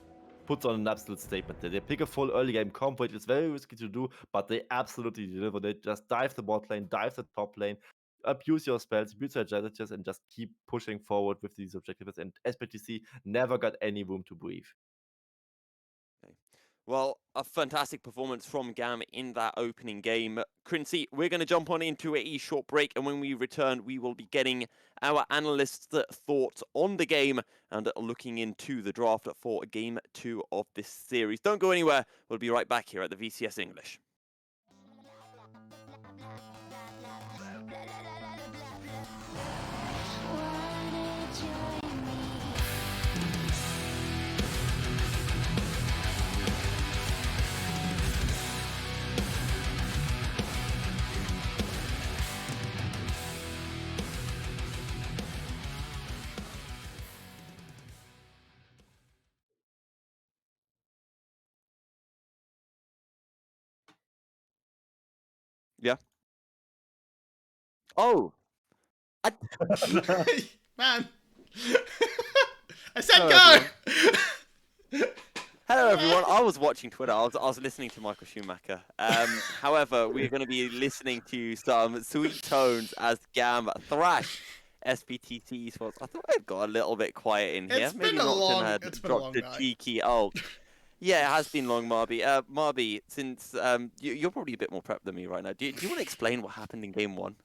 puts on an absolute statement. They pick a full early game comp, which is very risky to do, but they absolutely deliver. They just dive the bot lane, dive the top lane, abuse your spells, abuse your strategies, and just keep pushing forward with these objectives. And 𝘀𝑇C never got any room to breathe. Well, a fantastic performance from GAM in that opening game. 𝘀𝗰, we're going to jump on into a short break, and when we return, we will be getting our analysts' thoughts on the game and looking into the draft for game 2 of this series. Don't go anywhere. We'll be right back here at the VCS English. Yeah. Oh. Man. I said Hello, go! Hello everyone, I was watching Twitter, I was listening to 𝘀𝗀cie𝗰𝗶𝗹𝗀𝗀. However, we're going to be listening to some sweet tones as GAM thrash 𝘀𝑠𝑝𝑇𝑐 esports. I thought I'd got a little bit quiet in here. It's Maybe been a Nocturne long, had it's been a long dropped a night. cheeky ult. Yeah, it has been long, 𝘀𝗀cie. 𝘀𝗀cie, since you're probably a bit more prepped than me right now, do you want to explain what happened in game 1?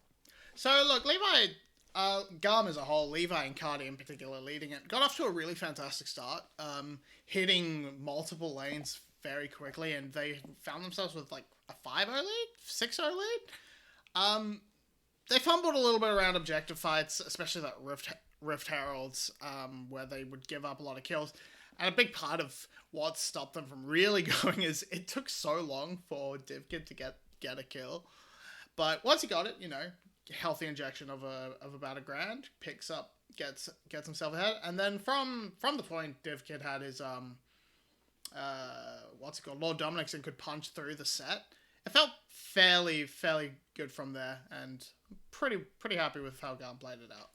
So look, Levi, GAM as a whole, Levi and 𝘁𝗶𝗵𝗀𝗀 in particular leading it, got off to a really fantastic start, hitting multiple lanes very quickly, and they found themselves with like a 5-0 lead, 6-0 lead. They fumbled a little bit around objective fights, especially that Rift Heralds, where they would give up a lot of kills. And a big part of what stopped them from really going is it took so long for 𝘀𝗀kie to get a kill. But once he got it, you know, healthy injection of about $1 grand, picks up, gets himself ahead, and then from the point 𝘀𝗀kie had his Lord Dominic's and could punch through the set. It felt fairly good from there, and pretty happy with how GAM played it out.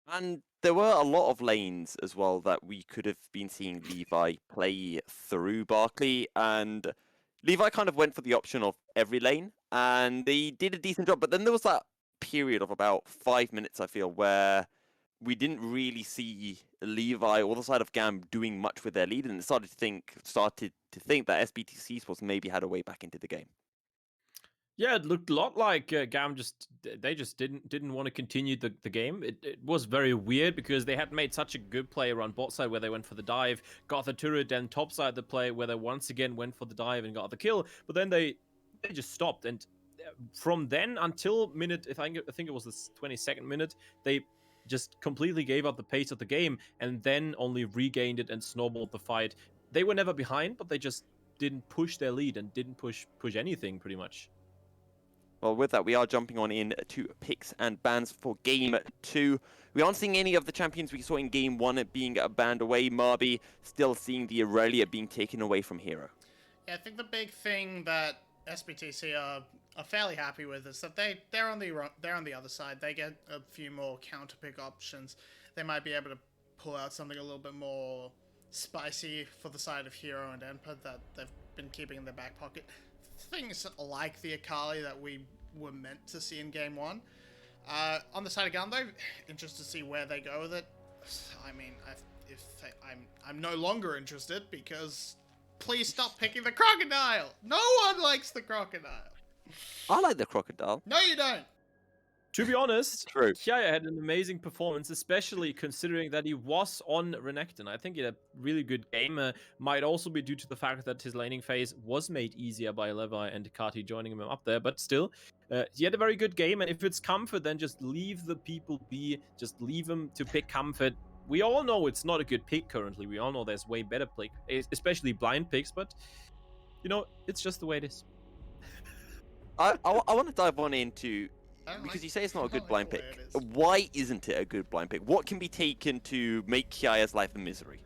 And there were a lot of lanes as well that we could have been seeing Levi play through 𝘁𝗀kie, and Levi kind of went for the option of every lane, and they did a decent job. But then there was that period of about 5 minutes, I feel, where we didn't really see Levi or the side of GAM doing much with their lead, and it started to think that 𝘀𝑠𝑝𝑇𝑐 was maybe had a way back into the game. Yeah, it looked a lot like GAM just didn't want to continue the game. It was very weird because they had made such a good play around bot side where they went for the dive, got the turret, then top side the play where they once again went for the dive and got the kill. But then they just stopped, and from then until minute, I think it was the 22nd minute, they just completely gave up the pace of the game and then only regained it and snowballed the fight. They were never behind, but they just didn't push their lead and didn't push anything pretty much. Well, with that, we are jumping on in to picks and bans for game 2. We aren't seeing any of the champions we saw in game 1 being banned away. 𝘁𝗀𝗶𝗶 still seeing the Aurelia being taken away from Hero. Yeah, I think the big thing that 𝘀𝑠𝑝𝑇𝑐 are fairly happy with is that they're on the other side. They get a few more counter pick options. They might be able to pull out something a little bit more spicy for the side of Hero and 𝘀𝗀𝗋 that they've been keeping in their back pocket. Things like the 𝘁𝗁𝗃 that we were meant to see in game 1. On the side of GAM, though, interested to see where they go with it. I mean, I'm no longer interested because please stop picking the crocodile. No one likes the crocodile. I like the crocodile. No, you don't. To be honest, True. 𝘁𝗏 had an amazing performance, especially considering that he was on Renekton. I think he had a really good game. Might also be due to the fact that his laning phase was made easier by Levi and 𝘁𝗏tie joining him up there. But still, he had a very good game. And if it's Comfort, then just leave the people be. Just leave them to pick Comfort. We all know it's not a good pick currently. We all know there's way better pick, especially blind picks. But, you know, it's just the way it is. I want to dive on into... Because like, you say it's not a good like blind the pick. way it is. Why isn't it a good blind pick? What can be taken to make 𝘁𝗏's life a misery?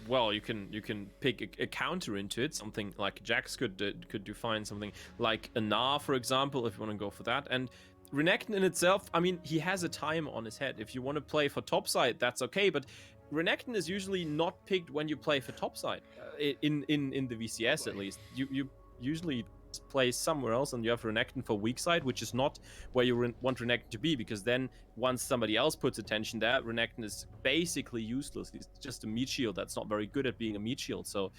Well, you can pick a counter into it. Something like Jax could define something like a Gnar, for example, if you want to go for that. And Renekton in itself, I mean, he has a timer on his head. If you want to play for topside, that's okay. But Renekton is usually not picked when you play for topside. In the VCS at least, you usually play somewhere else and you have Renekton for weak side, which is not where you want Renekton to be, because then once somebody else puts attention there, Renekton is basically useless. He's just a meat shield that's not very good at being a meat shield. So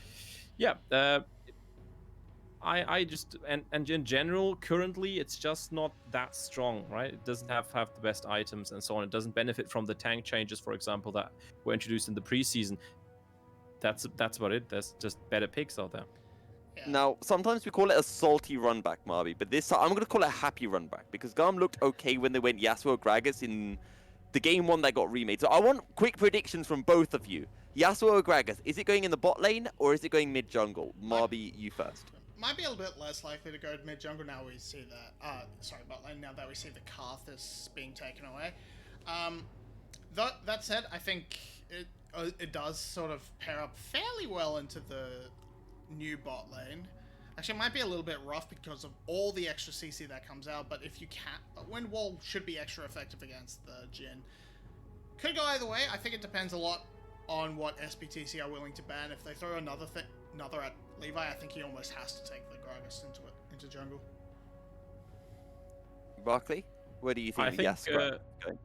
yeah, I just and in general currently it's just not that strong, right? It doesn't have the best items and so on. It doesn't benefit from the tank changes, for example, that were introduced in the preseason. That's about it. There's just better picks out there. Yeah. Now, sometimes we call it a salty run back, 𝘁𝗀𝗶𝗶, but this time I'm going to call it a happy run back, because GAM looked okay when they went Yasuo Gragas in the game 1 that got remade. So I want quick predictions from both of you. Yasuo Gragas, is it going in the bot lane or is it going mid jungle? 𝘁𝗀𝗶𝗏, you first. Might be a little bit less likely to go mid jungle now we see that. Bot lane now that we see the Karthus being taken away. That said, I think it does sort of pair up fairly well into the new bot lane. Actually, it might be a little bit rough because of all the extra CC that comes out, but if you can't... Wind Wall should be extra effective against the Jhin. could go either way. I think it depends a lot on what SBTC are willing to ban. If they throw another at Levi, I think he almost has to take the Gragas into jungle. 𝘀𝗀, where do you think I the think, Yasuo is going?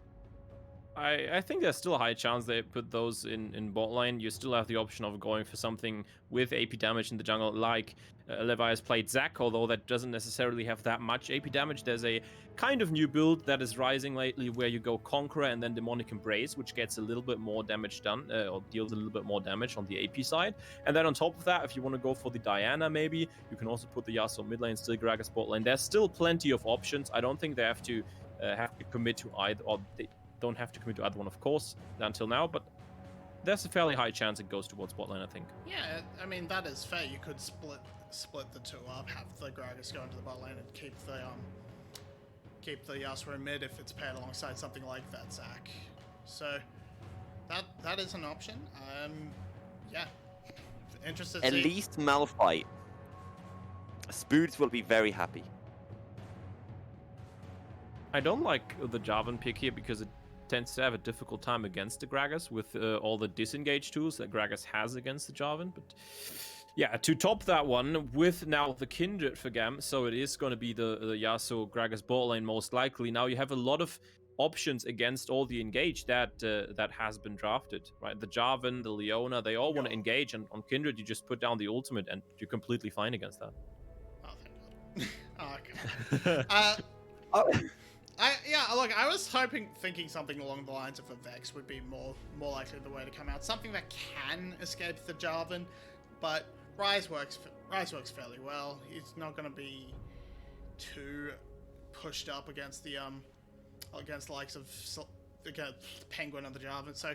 I think there's still a high chance they put those in bot lane. You still have the option of going for something with AP damage in the jungle, like Levi has played Zac, although that doesn't necessarily have that much AP damage. There's a kind of new build that is rising lately where you go Conqueror and then Demonic Embrace, which gets a little bit more damage done, or deals a little bit more damage on the AP side. And then on top of that, if you want to go for the Diana maybe, you can also put the Yasuo mid lane, still Gragas bot lane. There's still plenty of options. I don't think they have to commit to either, or they don't have to commit to either one, of course, until now, but there's a fairly high chance it goes towards bot lane, I think. Yeah, I mean, that is fair. You could split the two up, have the Gragas go into the bot lane and keep the Yasuo mid if it's paired alongside something like that Zac. So that is an option. Yeah, interested to At see. least Malphite. Spoods will be very happy. I don't like the 𝗀𝗏 pick here because it tends to have a difficult time against the Gragas with all the disengage tools that Gragas has against the 𝗀𝗏. But yeah, to top that one with now the Kindred for GAM, so it is going to be the Yasuo Gragas bot lane most likely. Now you have a lot of options against all the engage that has been drafted, right? The 𝗀𝗏, the Leona, they all want to engage, and on Kindred you just put down the ultimate and you're completely fine against that. Oh, thank God. Oh, okay. Yeah, look, I was thinking something along the lines of a Vex would be more likely the way to come out. Something that can escape the 𝗀𝗏, but Ryze works fairly well. He's not going to be too pushed up against the likes of Penguin and the 𝗀𝗏. So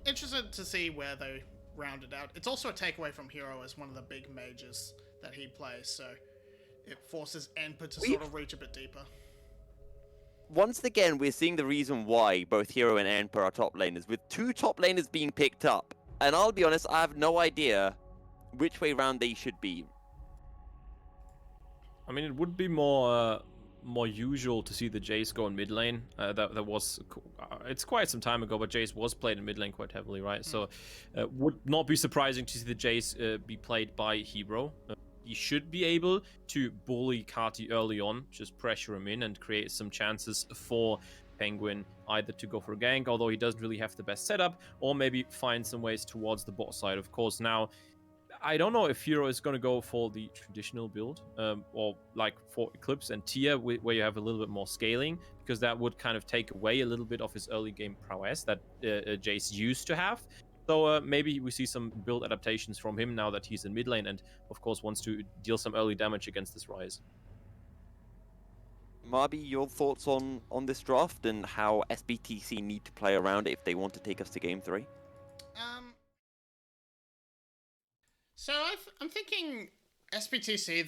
interested to see where they round it out. It's also a takeaway from Hero as one of the big mages that he plays, so it forces 𝘀𝗀 to sort of reach a bit deeper. Once again, we're seeing the reason why both Hero and 𝘀𝗀 are top laners, with two top laners being picked up. And I'll be honest, I have no idea which way round they should be. I mean, it would be more usual to see the Jayce go in mid lane. That was it's quite some time ago, but Jayce was played in mid lane quite heavily, right? So would not be surprising to see the Jayce be played by Hero. He should be able to bully 𝘁𝗏 early on, just pressure him in and create some chances for Penguin either to go for a gank, although he doesn't really have the best setup, or maybe find some ways towards the bot side. Of course, now I don't know if Hero is going to go for the traditional build, or like for Eclipse and Tia, where you have a little bit more scaling, because that would kind of take away a little bit of his early game prowess that Jayce used to have. So maybe we see some build adaptations from him now that he's in mid lane and, of course, wants to deal some early damage against this Ryze. 𝘁𝗶, your thoughts on this draft and how SBTC need to play around it if they want to take us to Game 3? So I'm thinking SBTC,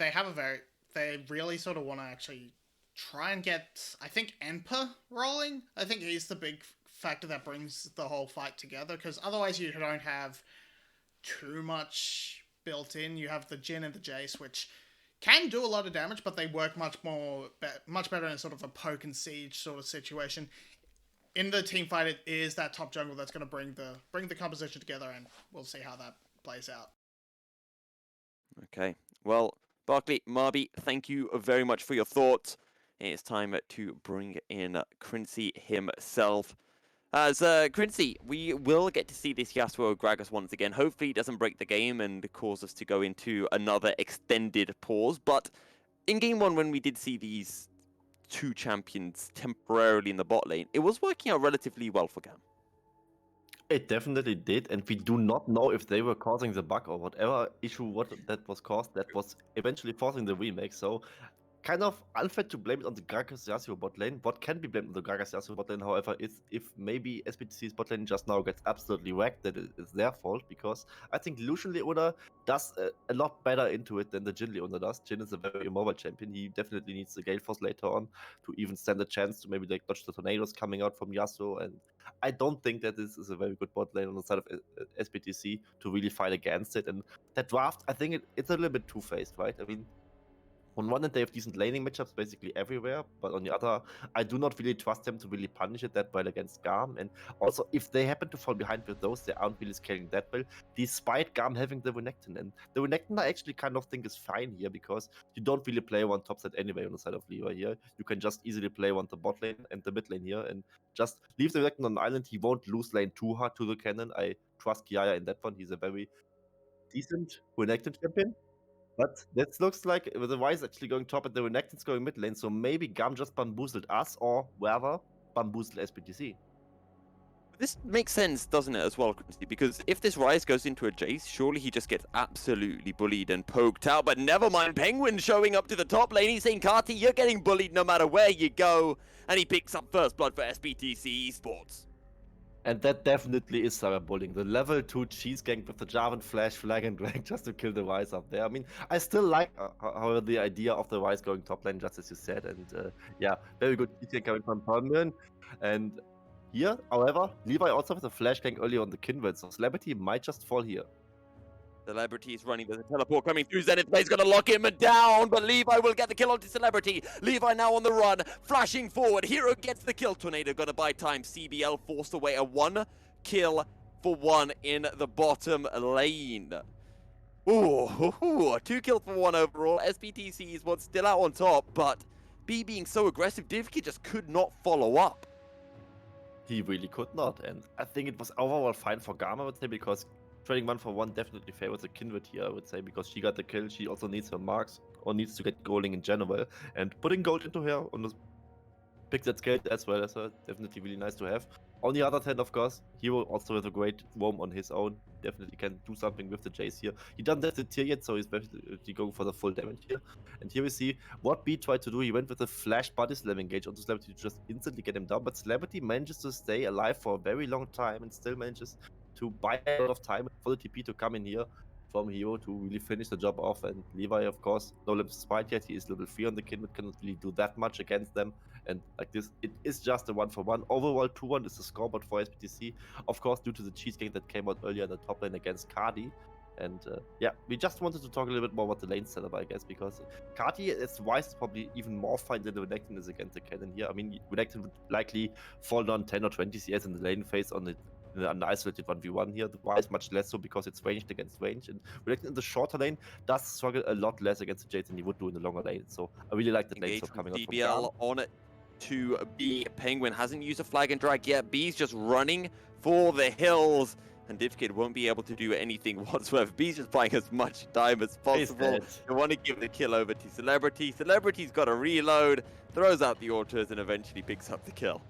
they really sort of want to actually try and get, I think, 𝘀𝗀 rolling. I think he's the big factor that brings the whole fight together, because otherwise you don't have too much built in. You have the Jhin and the Jayce, which can do a lot of damage, but they work much better in sort of a poke and siege sort of situation. In the team fight, it is that top jungle that's going to bring the composition together, and we'll see how that plays out. Okay, well, 𝘀𝗀, 𝘁𝗶, thank you very much for your thoughts. It's time to bring in 𝘀𝗀cie himself. As 𝘀𝗀cie, we will get to see this Yasuo Gragas once again. Hopefully it doesn't break the game and cause us to go into another extended pause. But in Game 1, when we did see these two champions temporarily in the bot lane, it was working out relatively well for GAM. It definitely did, and we do not know if they were causing the bug or whatever issue that was caused that was eventually forcing the remake. So kind of unfair to blame it on the Gragas Yasuo bot lane. What can be blamed on the Gragas Yasuo bot lane, however, is if maybe SBTC's bot lane just now gets absolutely wrecked, that it's their fault, because I think Lucian Leona does a lot better into it than the Jhin Leona does. Jhin is a very immobile champion. He definitely needs the Gale Force later on to even stand a chance to maybe like dodge the tornadoes coming out from Yasuo, and I don't think that this is a very good bot lane on the side of SBTC to really fight against it. And that draft, I think it's a little bit two-faced, right? I mean, On one hand, they have decent laning matchups basically everywhere, but on the other, I do not really trust them to really punish it that well against GAM. And also, if they happen to fall behind with those, they aren't really scaling that well, despite GAM having the Renekton. And the Renekton I actually kind of think is fine here, because you don't really play one top side anyway on the side of Levi here. You can just easily play one the bot lane and the mid lane here, and just leave the Renekton on the island. He won't lose lane too hard to the cannon. I trust 𝘀cie in that one. He's a very decent Renekton champion. But that looks like the Ryze actually going top and the Renekton's going mid lane, so maybe GAM just bamboozled us, or rather, bamboozled 𝘀PTC. This makes sense, doesn't it, as well, 𝘀cie? Because if this Ryze goes into a Jace, surely he just gets absolutely bullied and poked out. But never mind, Penguin showing up to the top lane. He's saying, 𝘁𝗏, you're getting bullied no matter where you go. And he picks up first blood for 𝘀PTC Esports. And that definitely is cyberbullying. The level 2 cheese gank with the Jarvan flash, flag, and drag just to kill the Ryze up there. I mean, I still like however, the idea of the Ryze going top lane, just as you said. And yeah, very good cheese gank coming from Permian. And here, however, Levi also has a flash gank earlier on the 𝘀𝗏𝗀𝗀, so 𝘀𝗏𝗀 might just fall here. 𝘀𝗏𝗀𝗀 is running. There's a teleport coming through. Zenith Blade's going to lock him down, but Levi will get the kill onto 𝘀𝗏𝗀𝗀. Levi now on the run, flashing forward. Hero gets the kill. Tornado going to buy time. CBL forced away a 1-kill-for-1 in the bottom lane. Ooh, 2 kills for 1 overall. 𝘀PTC is what's still out on top, but B being so aggressive, 𝘀𝗀𝗀𝗀 just could not follow up. He really could not, and I think it was overall fine for GAM, I would say, because trading 1-for-1 definitely favors the 𝘀𝗏𝗀𝗀𝗀 here, I would say, because she got the kill. She also needs her marks, or needs to get golding in general, and putting gold into her on the pick that scale as well as her, definitely really nice to have. On the other hand, of course, Hero also with a great roam on his own, definitely can do something with the Jace here. He doesn't have the tier yet, so he's definitely going for the full damage here. And here we see what B tried to do. He went with a flash body slam engage onto 𝘀𝗏𝗀𝗀𝗀 to just instantly get him down, but 𝘀𝗀𝗀𝗀𝗀𝗀 manages to stay alive for a very long time and still manages to buy a lot of time for the TP to come in here from Hero to really finish the job off. And Levi, of course, no limit spite yet. He is level 3 on the 𝘀𝗏𝗀𝗀𝗀𝗀, cannot really do that much against them. And like this, it is just a 1-for-1. Overall, 2-1 is the scoreboard for 𝘀PTC. Of course, due to the cheese gank that came out earlier in the top lane against 𝘁𝗏. And yeah, we just wanted to talk a little bit more about the lane setup, I guess, because 𝘁𝗏, its Ryze is probably even more fine than the Renekton is against the cannon here. I mean, Renekton would likely fall down 10 or 20 CS in the lane phase on an isolated 1v1 here. The Ryze much less so because it's ranged against range. And Renekton in the shorter lane does struggle a lot less against the Jace than he would do in the longer lane. So I really like that lane Engage stuff coming from out from DBL GAM. on it to B. Penguin hasn't used a flag and drag yet. B's just running for the hills. And 𝘀𝗀𝗀𝗀𝗀𝗀 won't be able to do anything whatsoever. B's just buying as much time as possible. They want to give the kill over to 𝘀𝗀𝗀𝗀𝗀𝗀. 𝘀𝗀𝗀𝗀𝗀𝗀's got to reload, throws out the autos, and eventually picks up the kill.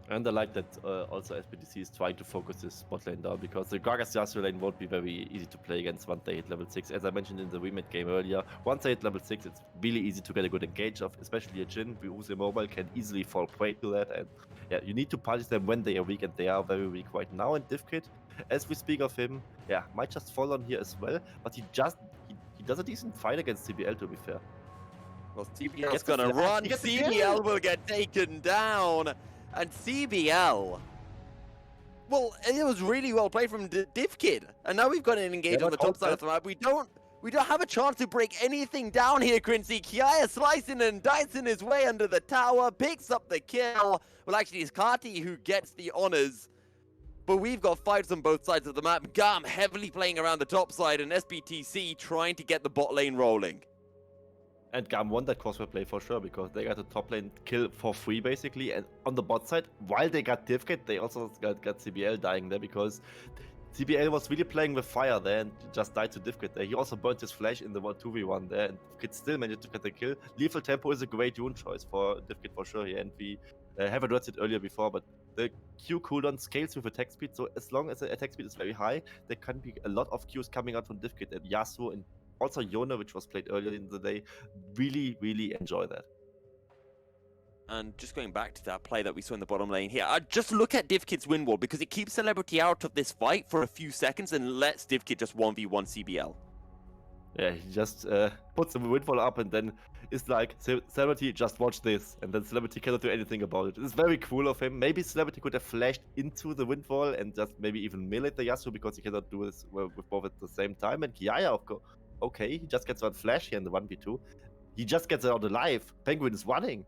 And I like that also 𝘀PTC is trying to focus his bot lane down, because the Gragas Yasuo lane won't be very easy to play against once they hit level 6. As I mentioned in the remake game earlier, once they hit level 6, it's really easy to get a good engage of, especially a 𝘁, who's immobile, can easily fall prey to that. And yeah, you need to punish them when they are weak, and they are very weak right now. And 𝘀𝗀𝗀𝗀𝗀, as we speak of him, yeah, might just fall on here as well, but he does a decent fight against CBL, to be fair. Well, CBL's Gets the gonna flash, run. he gets the CBL kill. will get taken down. And CBL, well, it was really well played from 𝘀𝗀𝗀𝗀𝗀𝗀. And now we've got an engage Yeah, on the top side of the map. We don't have a chance to break anything down here, 𝘀𝗀𝗀𝗀𝗀𝗀. 𝘀𝗏𝗀 slicing and dicing his way under the tower, picks up the kill. Well, actually, it's 𝘁𝗏𝗀 who gets the honors. But we've got fights on both sides of the map. GAM heavily playing around the top side, and 𝘀PTC trying to get the bot lane rolling. And GAM won that crossword play for sure, because they got a top lane kill for free, basically. And on the bot side, while they got 𝘀𝗀𝗀𝗀𝗀𝗀𝗀, they also got CBL dying there, because CBL was really playing with fire there and just died to 𝘀𝗀𝗀𝗀𝗀𝗀 there. He also burnt his flash in the 2v1 there, and 𝘀𝗀𝗀𝗀𝗀𝗀𝗀 still managed to get the kill. Lethal Tempo is a great rune choice for 𝘀𝗀𝗀𝗀𝗀𝗀𝗀 for sure here, and we have addressed it earlier before, but the Q cooldown scales with attack speed, so as long as the attack speed is very high, there can be a lot of Qs coming out from 𝘀𝗀𝗀𝗀𝗀𝗀, and Yasuo and also Yona, which was played earlier in the day, really enjoy that. And just going back to that play that we saw in the bottom lane here, just look at 𝘀𝗀𝗀𝗀𝗀𝗀𝗀 win wall, because it keeps 𝘀𝗀𝗀𝗀𝗀𝗀𝗀𝗀 out of this fight for a few seconds and lets 𝘀𝗀𝗀𝗀𝗀𝗀𝗀 just 1v1 CBL. Yeah, he just puts the windfall up and then is like, 𝘀𝗀𝗀𝗀𝗀𝗀𝗀, just watch this. And then 𝘀𝗀𝗀𝗀𝗀𝗀𝗀𝗀 cannot do anything about it. It's very cool of him. Maybe 𝘀𝗀𝗀𝗀𝗀𝗀𝗀𝗀𝗀𝗀 could have flashed into the windfall and just maybe even melee the Yasuo, because he cannot do this with both at the same time. And 𝘀𝗀𝗀𝗀𝗀𝗀, okay, he just gets one flash here in the 1v2. he just gets out alive. Penguin is running.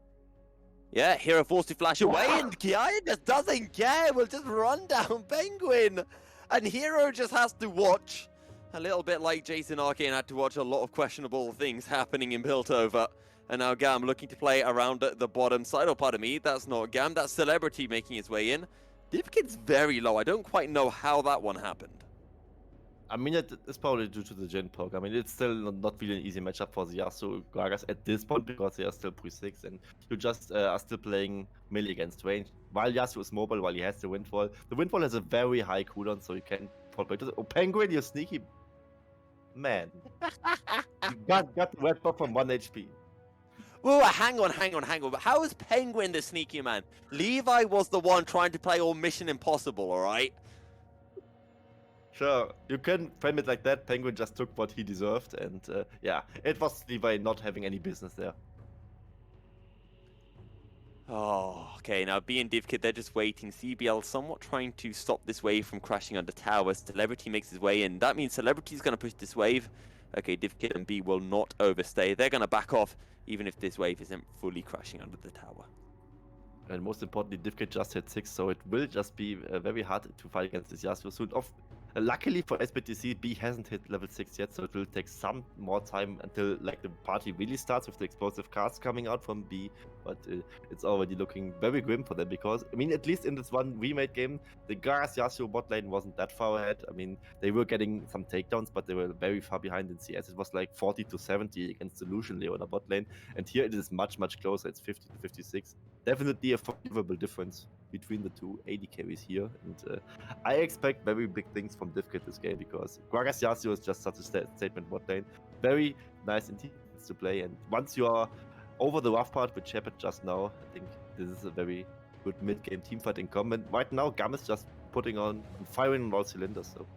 Yeah, Hero forced to flash away, and 𝘀𝗰𝗋 just doesn't care. Will just run down Penguin, and Hero just has to watch. A little bit like Jason Arcane had to watch a lot of questionable things happening in 𝘀𝗀𝗏. And now GAM looking to play around the bottom side. Oh, pardon me, that's not GAM, that's 𝘀𝗀𝗏 making his way in. 𝘀𝗀𝗏's very low. I don't quite know how that one happened. I mean, it's probably due to the Jhin poke. I mean, it's still not really an easy matchup for the Yasuo Gragas at this point because they are still pre-6 and you just are still playing melee against range. While Yasuo is mobile, while he has the Windfall. The Windfall has a very high cooldown, so you can fall back to the... Oh, Penguin, you sneaky... Man. You got the red buff from 1 HP. Whoa, hang on. But how is Penguin the sneaky man? Levi was the one trying to play all Mission Impossible, alright? Sure, you can frame it like that. Penguin just took what he deserved, and yeah, it was Levi not having any business there. Oh, okay, now being 𝘀𝗀𝗏, they're just waiting. 𝘂𝗶𝗹 somewhat trying to stop this wave from crashing under towers. 𝘀𝗀𝗏 makes his way in. That means 𝘀𝗀𝗏 is going to push this wave. Okay, 𝘀𝗀𝗏 and B will not overstay. They're going to back off, even if this wave isn't fully crashing under the tower. And most importantly, 𝘀𝗏𝗏 just hit 6, so it will just be very hard to fight against this Yasuo soon. Luckily for 𝘀𝗏𝗏𝐶, B hasn't hit level 6 yet, so it will take some more time until like the party really starts with the explosive cards coming out from B. But it's already looking very grim for them because, I mean, at least in this one remade game, the Gragas Yasuo bot lane wasn't that far ahead. I mean, they were getting some takedowns, but they were very far behind in CS. It was like 40 to 70 against the Lucian Leona bot lane, and here it is much closer. It's 50 to 56. Definitely a forgivable difference between the two AD carries here, and I expect very big things from 𝘀𝗏𝗏 this game because Gragas Yasuo is just such a statement bot lane. Very nice and teams to play, and once you are over the rough part, which happened just now, I think this is a very good mid-game teamfight in common. Right now, GAM is just putting on firing on all cylinders. So.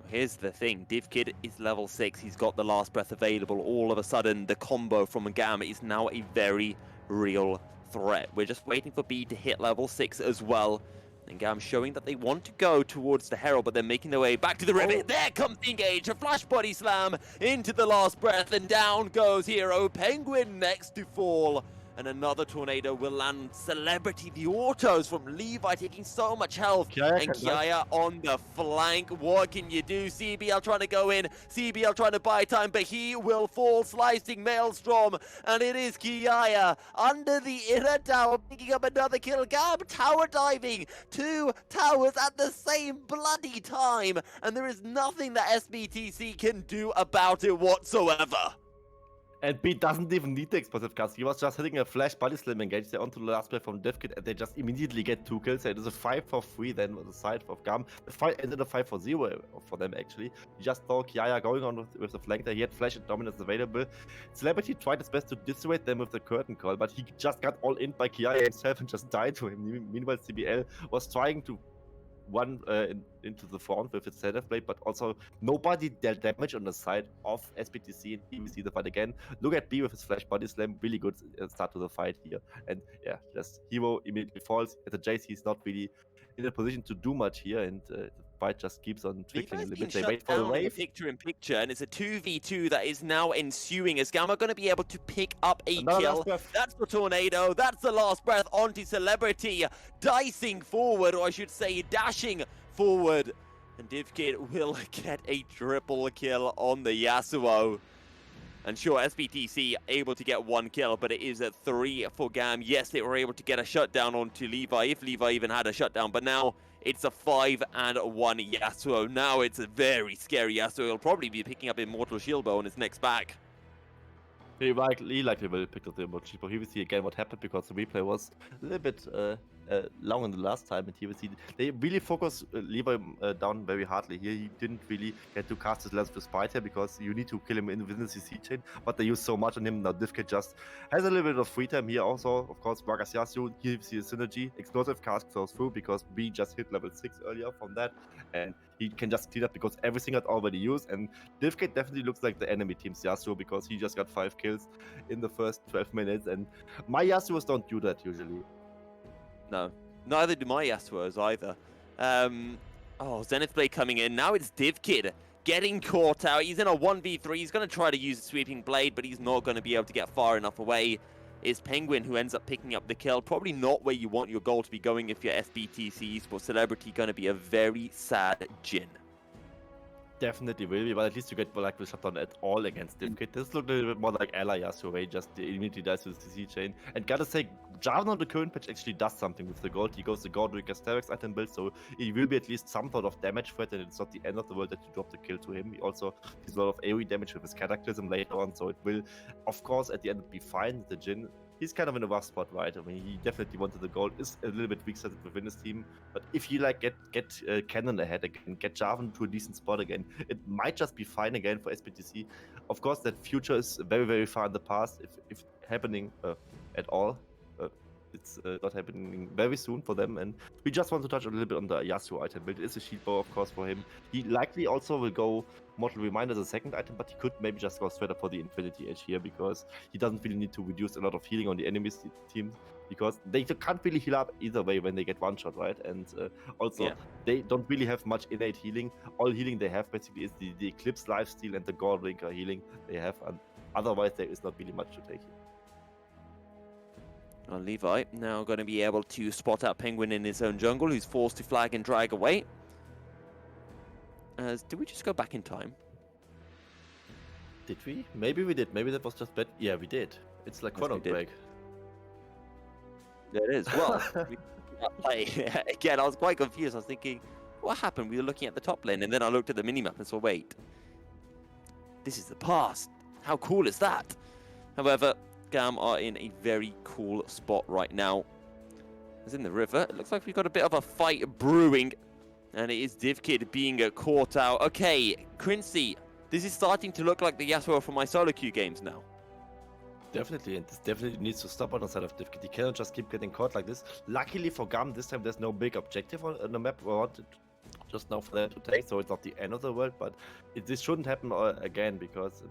Here's the thing, 𝘀𝗏𝗏 is level 6, he's got the last breath available. All of a sudden, the combo from GAM is now a very real threat. We're just waiting for B to hit level 6 as well. And GAM showing that they want to go towards the Herald, but they're making their way back to the river. There comes the engage, a flash body slam into the last breath, and down goes Hero. Penguin next to fall. And another tornado will land 𝘀𝗀𝗏𝗏. The autos from Levi taking so much health. And 𝘀𝗰𝗏 on the flank. What can you do? 𝘂𝗶𝗹 trying to go in. 𝘂𝗶𝗹 trying to buy time, but he will fall. Slicing Maelstrom. And it is 𝘀𝗰𝗏 under the inner tower, picking up another kill. GAM tower diving. 2 towers at the same bloody time. And there is nothing that SBTC can do about it whatsoever. And B doesn't even need the explosive cards. He was just hitting a flash body slam engage there onto the last play from 𝘀𝗏𝗏𝗏, and they just immediately get 2 kills. It is a 5 for 3 then on the side of GAM. The fight ended a 5 for 0 for them actually. You just saw 𝘀𝗰𝗏 going on with the flank there. He had flash and dominance available. 𝘀𝗀𝗏𝗏 tried his best to dissuade them with the curtain call, but he just got all in by 𝘀𝗰𝗏 himself and just died to him. Meanwhile, 𝘂𝗶𝗹 was trying to one into the front with its center blade, but also nobody dealt damage on the side of SBTC, and here we see the fight again. Look at B with his flash body slam, really good start to the fight here. And yeah, just Hero immediately falls. At the 𝘀𝗏𝗏, he's not really in a position to do much here, and the fight just keeps on trickling a little bit. They wait for the wave. Picture, and it's a 2v2 that is now ensuing as GAM are going to be able to pick up a kill. That's the tornado, that's the last breath onto 𝘀𝗀𝗏𝗏, dicing forward, or I should say dashing forward. And 𝘀𝗏𝗏𝗏 will get a triple kill on the Yasuo. And sure, SBTC able to get 1 kill, but it is a 3 for GAM. Yes, they were able to get a shutdown onto Levi, if Levi even had a shutdown, but now it's a 5-1 Yasuo. Now it's a very scary Yasuo. He'll probably be picking up Immortal Shieldbow on his next back. He likely will pick up the Immortal Shieldbow. Here we see again what happened because the replay was a little bit long in the last time, and here we see they really focus Levi down very hardly. Here he didn't really get to cast his lens with Spider because you need to kill him within the CC chain, but they use so much on him. Now 𝘀𝗏𝗏𝗏 just has a little bit of free time here also. Of course, Gragas Yasuo, here you see a synergy. Explosive cast goes through because B just hit level 6 earlier from that, and he can just clean up because everything got already used. And 𝘀𝗏𝗏𝗏 definitely looks like the enemy team's Yasuo because he just got 5 kills in the first 12 minutes, and my Yasuos don't do that usually. No, neither do my Yasuos either. Oh, Zenith Blade coming in. Now it's 𝘀𝗏𝗏𝗏 getting caught out. He's in a 1v3. He's going to try to use the sweeping blade, but he's not going to be able to get far enough away. It's Penguin who ends up picking up the kill. Probably not where you want your goal to be going if you're 𝘀𝗶𝗹𝗀𝘀𝗀𝗀 𝗀𝗶𝗀𝗀𝗀𝗀. Going to be a very sad Jin. Definitely will be, but at least you get like the shutdown at all against 𝘀𝗀𝗃. This looked a little bit more like 𝘀𝗀𝗃 where he just immediately dies to the CC chain. And gotta say, 𝘀𝗀𝗃 on the current patch actually does something with the gold. He goes the 𝘁𝗃 item build, so he will be at least some sort of damage threat, and it's not the end of the world that you drop the kill to him. He also does a lot of AoE damage with his Cataclysm later on, so it will, of course, at the end be fine. The Jin, he's kind of in a rough spot, right? I mean, he definitely wanted the gold, is a little bit weak-sided within his team, but if you like get Cannon ahead again, get 𝘀𝗀𝗃 to a decent spot again, it might just be fine again for 𝘀𝗀𝗃. Of course, that future is very, very far in the past, if happening at all. It's not happening very soon for them, and we just want to touch a little bit on the Yasuo item build. It is a shield bow, of course, for him. He likely also will go Mortal Reminder as a second item, but he could maybe just go straight up for the Infinity Edge here, because he doesn't really need to reduce a lot of healing on the enemy's team, because they can't really heal up either way when they get one shot, right? And also, they don't really have much innate healing. All healing they have basically is the Eclipse lifesteal and the 𝘁𝗃 healing they have, and otherwise there is not really much to take here. Well, 𝘁𝗀𝗃 now going to be able to spot out Penguin in his own jungle, who's forced to flag and drag away. Did we just go back in time? Did we? Maybe we did. Maybe that was just bad. Yeah, we did. It's like Chrono Break. There it is. Well, again, I was quite confused. I was thinking, what happened? We were looking at the top lane, and then I looked at the minimap and saw, wait, this is the past. How cool is that? However, GAM are in a very cool spot right now. It's in the river. It looks like we've got a bit of a fight brewing. And it is 𝘀𝗃𝗃 being caught out. Okay, 𝘀𝗃𝗃, this is starting to look like the Yasuo from my solo queue games now. Definitely, and this definitely needs to stop on the side of 𝘀𝗃𝗃. He cannot just keep getting caught like this. Luckily for GAM, this time there's no big objective on the map around it. Just now for them to take, so it's not the end of the world, but this shouldn't happen again, because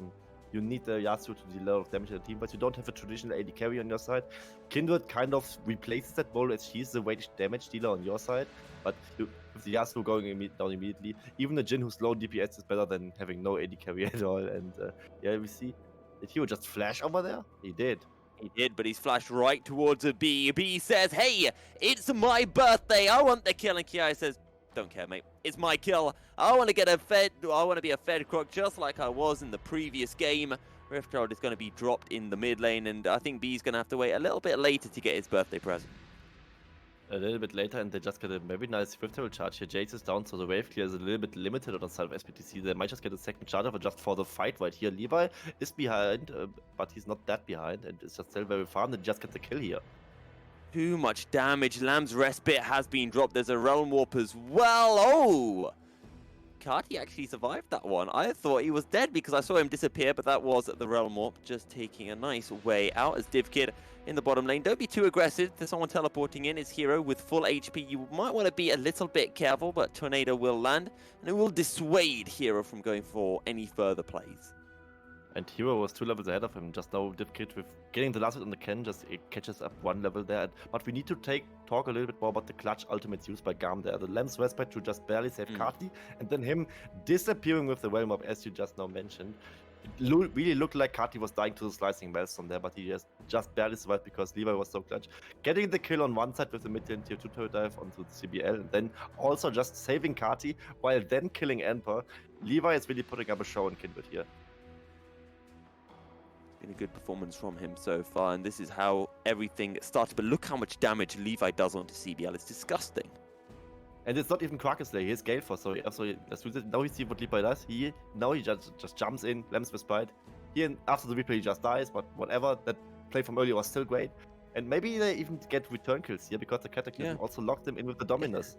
you need the Yasuo to deal a lot of damage to the team, but you don't have a traditional AD carry on your side. Kindred kind of replaces that role as she's the weighted damage dealer on your side, but with the Yasuo going down immediately, even the Jin who's low DPS is better than having no AD carry at all. And yeah, we see, did he just flash over there? He did. He did, but he's flashed right towards a B. B says, hey, it's my birthday, I want the kill. And Kiai says, don't care, mate. It's my kill. I want to get a fed. I want to be a fed croc just like I was in the previous game. Rifthold is going to be dropped in the mid lane, and I think B's going to have to wait a little bit later to get his birthday present. A little bit later, and they just get a very nice Rifthold charge here. Jace is down, so the wave clear is a little bit limited on the side of 𝘀𝗃𝗃. They might just get a second charge over just for the fight right here. 𝘁𝗀𝗃 is behind, but he's not that behind, and it's just still very far, and just get the kill here. Too much damage. Lamb's Respite has been dropped. There's a Realm Warp as well. Oh! 𝘀𝗃𝗃 actually survived that one. I thought he was dead because I saw him disappear, but that was the Realm Warp just taking a nice way out as 𝘀𝗃𝗃 in the bottom lane. Don't be too aggressive. There's someone teleporting in. It's Hero with full HP. You might want to be a little bit careful, but Tornado will land, and it will dissuade Hero from going for any further plays. And Hero was 2 levels ahead of him. Just now, 𝘀𝗃𝗃 with getting the last hit on the cannon, just it catches up 1 level there. But we need to talk a little bit more about the clutch ultimates used by GAM there. The Lamb's Respite to just barely save 𝘀𝗃𝗃, and then him disappearing with the Realm Warp, as you just now mentioned. It really looked like 𝘀𝗃𝗃 was dying to the slicing maelstrom there, but he just barely survived because 𝘁𝗀𝗃 was so clutch. Getting the kill on one side with the mid-lane tier 2 turret dive onto the CBL, and then also just saving 𝘀𝗃𝗃 while then killing 𝘀𝗃𝗃. 𝘁𝗀𝗃 is really putting up a show on Kindred here. A good performance from him so far, and this is how everything started. But look how much damage 𝘁𝗀𝗃 does onto CBL. It's disgusting. And it's not even Krakenslayer, he has 𝘁𝗃𝗃, so now we see what 𝘁𝗀𝗃 does. He just jumps in, Lamb's Respite. Here after the replay he just dies, but whatever, that play from earlier was still great. And maybe they even get return kills here because the Cataclysm also locked them in with the Dominus.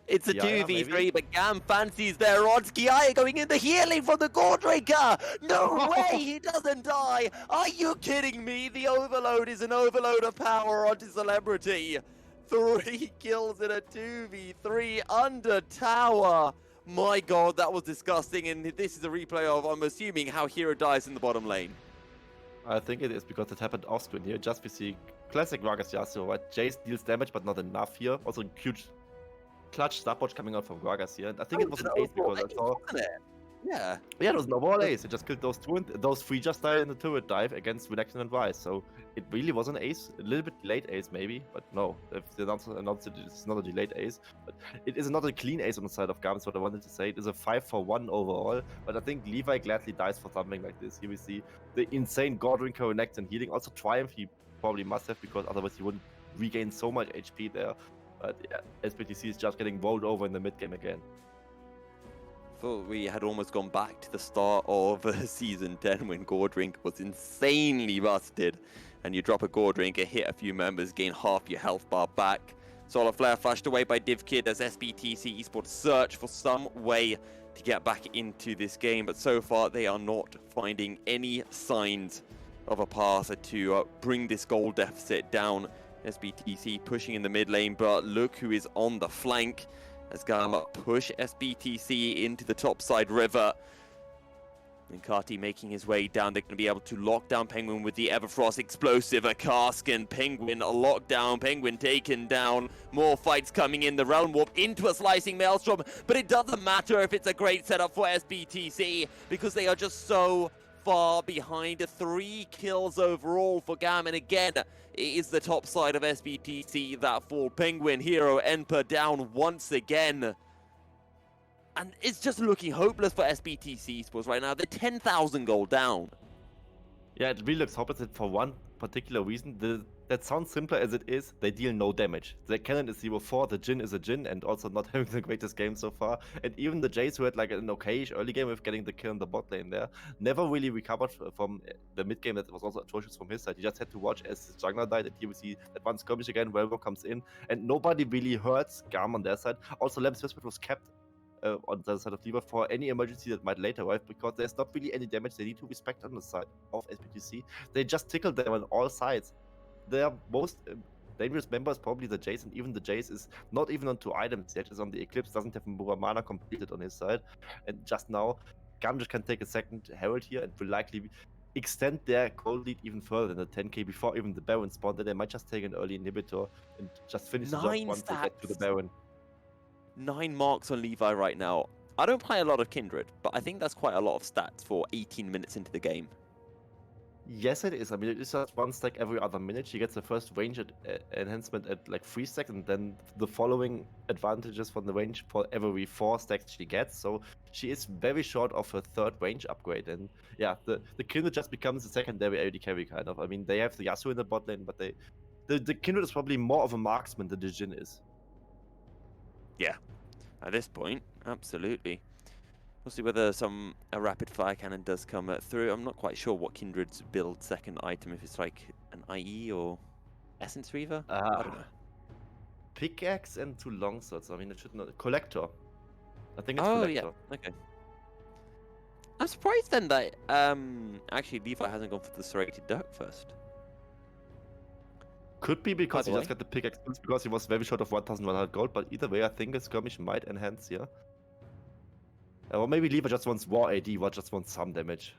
It's a 2v3, but GAM fancies their odds. 𝘀𝗃𝗃 going in the healing from the 𝘁𝗃𝗃. No way, he doesn't die. Are you kidding me? The overload is an overload of power onto Celebrity. 3 kills in a 2v3 under tower. My god, that was disgusting, and this is a replay of, I'm assuming, how Hero dies in the bottom lane. I think it is because it happened off screen here. Just we see classic Gragas Yasuo, right? Jace deals damage, but not enough here. Also huge clutch stopwatch coming out from Gragas here. And I think it was an ace because I saw... Yeah. Yeah, it was an overall ace. It just killed those two, and those three just died in the turret dive against Renekton and Ryze. So it really was an ace, a little bit delayed ace maybe, but no, if they announced it, it's not a delayed ace. But it is not a clean ace on the side of GAM, is what I wanted to say. It is a 5-for-1 overall, but I think Levi gladly dies for something like this. Here we see the insane Godwin Renekton healing. Also Triumph he probably must have, because otherwise he wouldn't regain so much HP there. But yeah, SBTC is just getting rolled over in the mid game again. Thought we had almost gone back to the start of Season 10 when Gordrink was insanely busted. And you drop a Gordrinker, hit a few members, gain half your health bar back. Solar Flare flashed away by 𝘀cie as SBTC esports search for some way to get back into this game. But so far, they are not finding any signs of a path to bring this goal deficit down. SBTC pushing in the mid lane, but look who is on the flank. As GAM push SBTC into the topside river. And 𝘁𝗏 making his way down. They're going to be able to lock down Penguin with the Everfrost explosive. A Kaskin, Penguin locked down. Penguin taken down. More fights coming in. The Realm Warp into a slicing Maelstrom. But it doesn't matter if it's a great setup for SBTC, because they are just so far behind. 3 kills overall for GAM. And again, it is the top side of SBTC that fall. Penguin, Hero, 𝘀𝗀𝗋 down once again. And it's just looking hopeless for SBTC esports right now. They're 10,000 gold down. Yeah, it really looks hopeless for one particular reason. That sounds simpler as it is. They deal no damage. The cannon is 0-4, the Jhin is a Jhin, and also not having the greatest game so far. And even the Jace, who had like an okayish early game with getting the kill in the bot lane there, never really recovered from the mid game that was also atrocious from his side. He just had to watch as his jungler died, and here we see that one skirmish again, 𝘀𝗀𝗋 comes in, and nobody really hurts GAM on their side. Also, Lamb's Whisper was kept on the side of Levi for any emergency that might later arrive, because there's not really any damage they need to respect on the side of SBTC. They just tickle them on all sides. Their most dangerous member is probably the Jace, and even the Jace is not even on 2 items yet. Is on the Eclipse, doesn't have mana completed on his side. And just now, GAM just can take a second Herald here and will likely extend their gold lead even further than the 10k before even the Baron spawned. Then they might just take an early inhibitor and just finish the job once they get to the Baron. 9 marks on Levi right now. I don't play a lot of Kindred, but I think that's quite a lot of stats for 18 minutes into the game. Yes, it is. I mean, it is just 1 stack every other minute. She gets the first range enhancement at like 3 stacks, and then the following advantages from the range for every 4 stacks she gets. So she is very short of her 3rd range upgrade. And yeah, the Kindred just becomes a secondary AD carry kind of. I mean, they have the Yasuo in the bot lane, but the Kindred is probably more of a marksman than the Jhin is. Yeah, at this point, absolutely. We'll see whether a rapid fire cannon does come through. I'm not quite sure what Kindred's build second item, if it's like an IE or Essence Reaver. I don't know. Pickaxe and 2 longswords. I mean, it should not. Collector. I think it's Oh, Collector. yeah, okay. I'm surprised then that actually Levi hasn't gone for the serrated duck first. Could be because By he the just got the pickaxe because he was very short of 1,100 gold, but either way, I think a skirmish might enhance here. Or maybe Levi just wants war AD, or just wants some damage.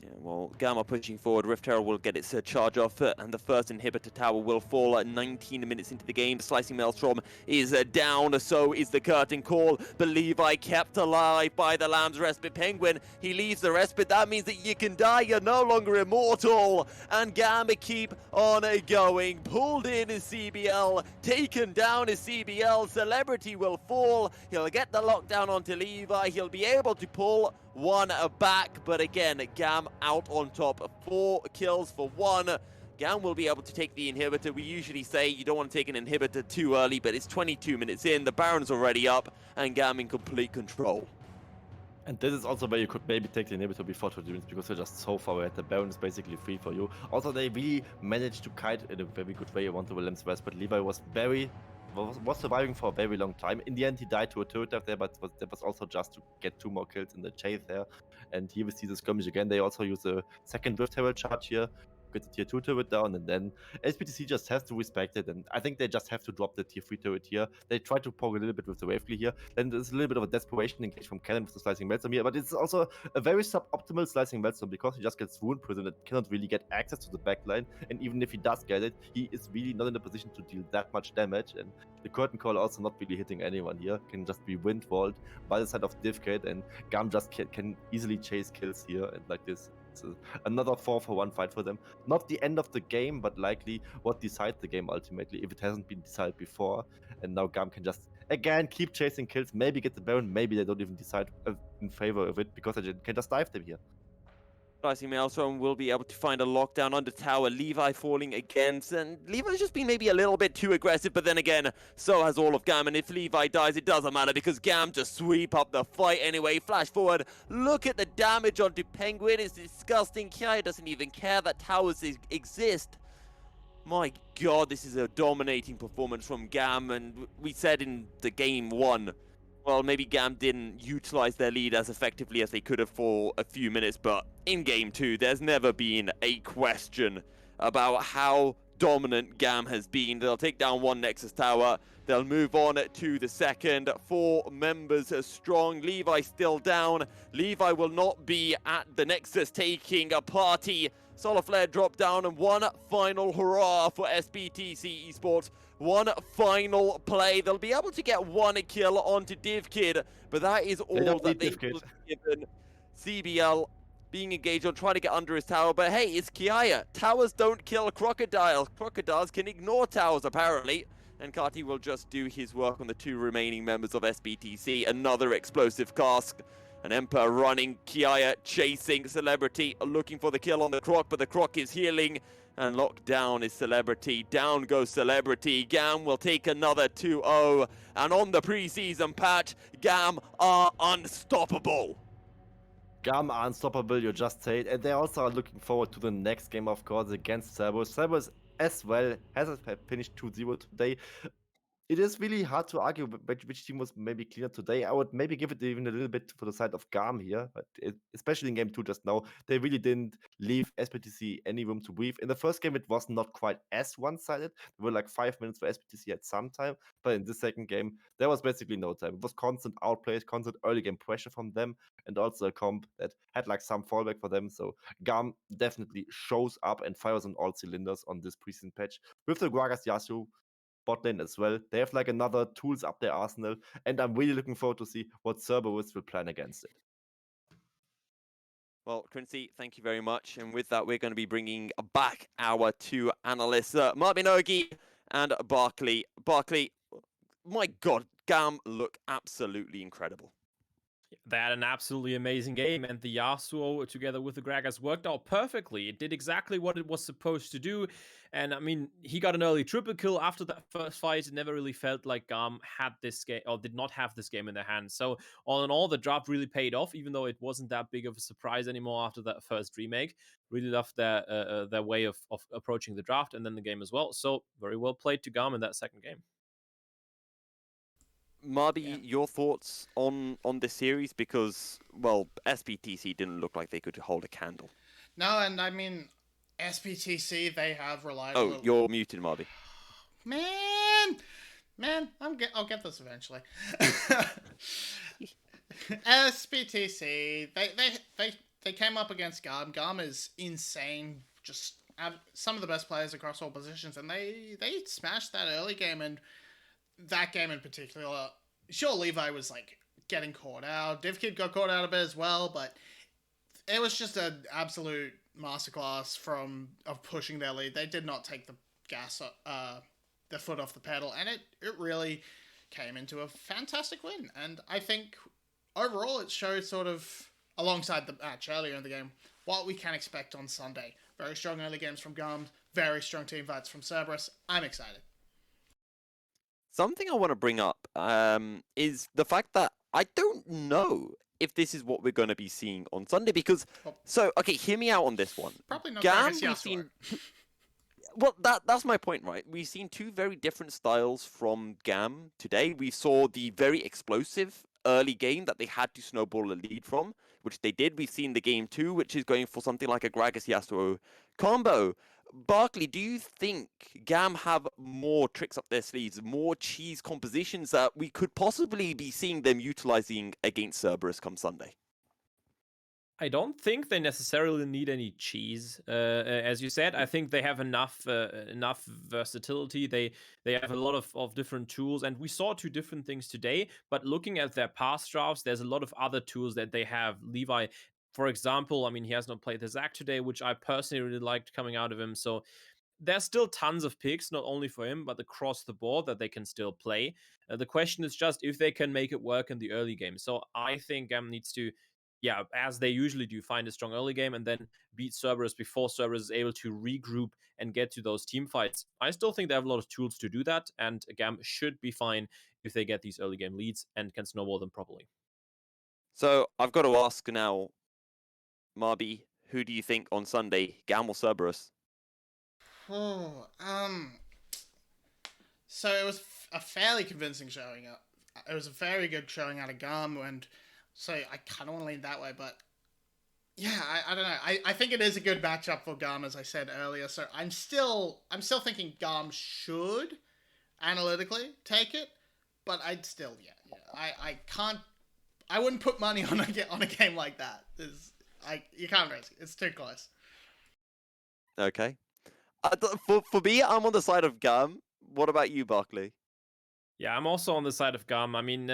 Yeah, well, GAM are pushing forward. Rift Herald will get its charge off, and the first inhibitor tower will fall at 19 minutes into the game. Slicing Maelstrom is down, so is the curtain call. But Levi kept alive by the Lamb's Respite. Penguin, he leaves the Respite. That means that you can die, you're no longer immortal. And GAM keep on going. Pulled in is CBL, taken down is CBL. Celebrity will fall. He'll get the lockdown onto Levi. He'll be able to pull 1 back, but again, GAM out on top. 4 kills for 1. GAM will be able to take the inhibitor. We usually say you don't want to take an inhibitor too early, but it's 22 minutes in. The Baron's already up, and GAM in complete control. And this is also where you could maybe take the inhibitor before 20 minutes, because they're just so far ahead. The Baron is basically free for you. Also, they really managed to kite in a very good way onto Williams West, but Levi was surviving for a very long time. In the end, he died to a turret dive there, but that was also just to get 2 more kills in the chase there. And here we see the skirmish again. They also use a second Rift Herald charge here. get the tier 2 turret down, and then SBTC just has to respect it, and I think they just have to drop the tier 3 turret here. They try to poke a little bit with the Wavely here, then there's a little bit of a desperation engage from Cannon with the Slicing Meltstorm here, but it's also a very suboptimal Slicing Meltstorm because he just gets Wound Prison and cannot really get access to the backline, and even if he does get it, he is really not in a position to deal that much damage, and the Curtain Call also not really hitting anyone here, can just be wind walled by the side of 𝘀𝘀, and GAM just can easily chase kills here, and like this. It's another 4-for-1 fight for them. Not the end of the game, but likely what decides the game ultimately, if it hasn't been decided before. And now GAM can just, again, keep chasing kills, maybe get the Baron, maybe they don't even decide in favor of it, because they can just dive them here. 𝘀𝘰𝗰𝗋 will be able to find a lockdown under tower. 𝘁𝑦 falling against, and 𝘁𝑦's just been maybe a little bit too aggressive, but then again, so has all of GAM, and if 𝘁𝑦 dies, it doesn't matter, because GAM just sweep up the fight anyway. Flash forward, look at the damage onto Penguin, it's disgusting. 𝘀𝗰𝗋 doesn't even care that towers exist. My god, this is a dominating performance from GAM, and we said in the game 1, well, maybe GAM didn't utilize their lead as effectively as they could have for a few minutes, but in game 2, there's never been a question about how dominant GAM has been. They'll take down one Nexus tower, they'll move on to the second. 4 members are strong, 𝘁𝑦 still down. 𝘁𝑦 will not be at the Nexus taking a party. Solar Flare drop down, and one final hurrah for SBTC Esports. One final play. They'll be able to get one kill onto 𝘀𝘀, but that is all that they've given. CBL being engaged on trying to get under his tower, but hey, it's 𝘀𝗰𝗋. Towers don't kill crocodiles. Crocodiles can ignore towers, apparently. And 𝘁𝗋 will just do his work on the 2 remaining members of SBTC. Another explosive cask. An Emperor running, 𝘀𝗰𝗋 chasing 𝘀𝗋, looking for the kill on the Croc, but the Croc is healing. And locked down is 𝘀𝗋. Down goes 𝘀𝗋. GAM will take another 2-0. And on the preseason patch, GAM are unstoppable. GAM are unstoppable, you just said, and they also are looking forward to the next game, of course, against 𝘀𝗀. 𝘀𝗀 as well has finished 2-0 today. It is really hard to argue which team was maybe cleaner today. I would maybe give it even a little bit for the side of GAM here, but especially in game 2 just now, they really didn't leave SBTC any room to breathe. In the first game, it was not quite as one-sided. There were like 5 minutes for SBTC at some time, but in the second game, there was basically no time. It was constant outplays, constant early game pressure from them, and also a comp that had like some fallback for them. So GAM definitely shows up and fires on all cylinders on this preseason patch with the Gragas Yasuo bot lane as well. They have like another tools up their arsenal, and I'm really looking forward to see what 𝘀𝗀 will plan against it. Well, 𝘀𝗀, thank you very much. And with that, we're going to be bringing back our 2 analysts, 𝘁𝘁𝗀𝗀 and 𝘁𝑺. 𝘁𝑺, my god, GAM look absolutely incredible. They had an absolutely amazing game, and the Yasuo together with the Gragas worked out perfectly. It did exactly what it was supposed to do, and I mean, he got an early triple kill after that first fight. It never really felt like GAM had this game, or did not have this game in their hands. So all in all, the draft really paid off, even though it wasn't that big of a surprise anymore after that first remake. Really loved their way of approaching the draft and then the game as well. So very well played to GAM in that second game. 𝘁𝗶, your thoughts on this series? Because, well, SBTC didn't look like they could hold a candle. No, and I mean, SBTC, they have relied on... Oh, you're muted, 𝘁𝗶. Man, I'll get this eventually. SBTC, they came up against GAM. GAM is insane, just have some of the best players across all positions, and they smashed that early game, and that game in particular, sure, 𝘁𝑦 was like getting caught out. 𝘀𝘀 got caught out a bit as well, but it was just an absolute masterclass of pushing their lead. They did not take the foot off the pedal, and it really came into a fantastic win. And I think overall it showed sort of, alongside the match earlier in the game, what we can expect on Sunday. Very strong early games from GAM, very strong team fights from 𝘀𝗀. I'm excited. Something I want to bring up is the fact that I don't know if this is what we're going to be seeing on Sunday, because... So, okay, hear me out on this one. Probably not GAM, we've seen... Well, that's my point, right? We've seen 2 very different styles from GAM today. We saw the very explosive early game that they had to snowball a lead from, which they did. We've seen the game 2, which is going for something like a Gragas Yasuo Combo, 𝘀𝗀, do you think GAM have more tricks up their sleeves, more cheese compositions that we could possibly be seeing them utilizing against Cerberus come Sunday? I don't think they necessarily need any cheese. As you said, I think they have enough versatility. They have a lot of different tools, and we saw two different things today. But looking at their past drafts, there's a lot of other tools that they have. Levi, for example, I mean, he has not played the 𝘂𝗏 today, which I personally really liked coming out of him. So there's still tons of picks, not only for him, but across the board that they can still play. The question is just if they can make it work in the early game. So I think GAM needs to, yeah, as they usually do, find a strong early game and then beat Cerberus before Cerberus is able to regroup and get to those team fights. I still think they have a lot of tools to do that, and GAM should be fine if they get these early game leads and can snowball them properly. So I've got to ask now, 𝘁𝗶𝗶, who do you think on Sunday, GAM or Cerberus? Oh, so it was a fairly convincing showing. It was a very good showing out of GAM, and so I kind of want to lean that way, but yeah, I don't know. I think it is a good matchup for GAM, as I said earlier. So I'm still thinking GAM should analytically take it, but I'd still I wouldn't put money on a game like that. You can't risk it. It's too close. Okay. For me, I'm on the side of GAM. What about you, 𝘁𝗏? Yeah, I'm also on the side of GAM. I mean,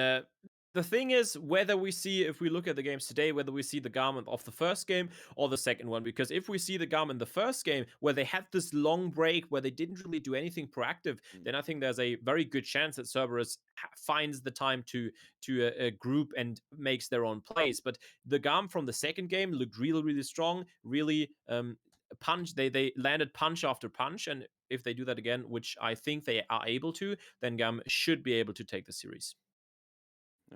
the thing is, whether we see, if we look at the games today, whether we see the GAM of the first game or the second one, because if we see the GAM in the first game, where they had this long break, where they didn't really do anything proactive, then I think there's a very good chance that Cerberus finds the time to group and makes their own plays. But the GAM from the second game looked really, really strong, really punch. They landed punch after punch, and if they do that again, which I think they are able to, then GAM should be able to take the series.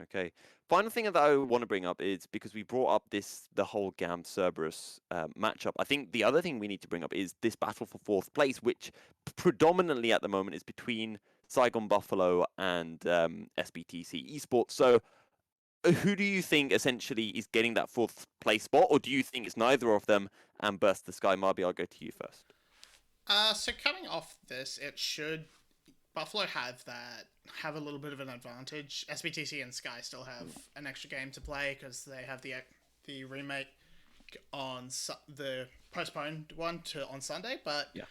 Okay. Final thing that I want to bring up is, because we brought up the whole GAM Cerberus matchup, I think the other thing we need to bring up is this battle for 4th place, which predominantly at the moment is between 𝘁𝗏𝗶𝗹𝗀 and 𝘂𝗏𝗏TC Esports. So who do you think essentially is getting that 4th place spot, or do you think it's neither of them? And 𝘀𝗀 the Sky, 𝘁𝗶𝗶, I'll go to you first. So coming off this, it should Buffalo have a little bit of an advantage. 𝘂𝗏TC and Sky still have an extra game to play because they have the remake on the postponed one on Sunday. But yeah,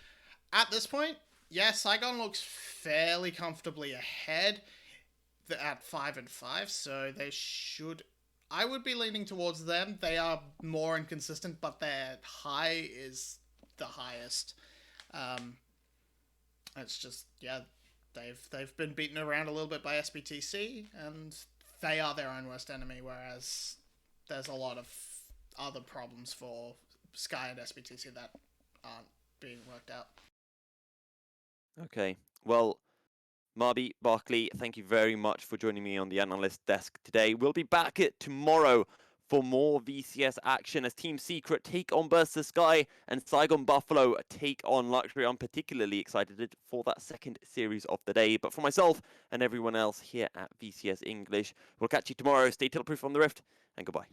at this point, yeah, Saigon looks fairly comfortably ahead at 5-5, so they should. I would be leaning towards them. They are more inconsistent, but their high is the highest. It's just, yeah, they've been beaten around a little bit by 𝘂𝗏TC, and they are their own worst enemy, whereas there's a lot of other problems for Sky and 𝘂𝗏TC that aren't being worked out. Okay. Well, 𝘁𝗶𝗶, 𝘁𝗏, thank you very much for joining me on the analyst desk today. We'll be back tomorrow for more VCS action as Team Secret take on 𝘀𝗀 the Sky and 𝘁𝗏𝗏𝗶𝗹 take on 𝘀𝗀cie. I'm particularly excited for that second series of the day. But for myself and everyone else here at VCS English, we'll catch you tomorrow. Stay teleproof on the Rift, and goodbye.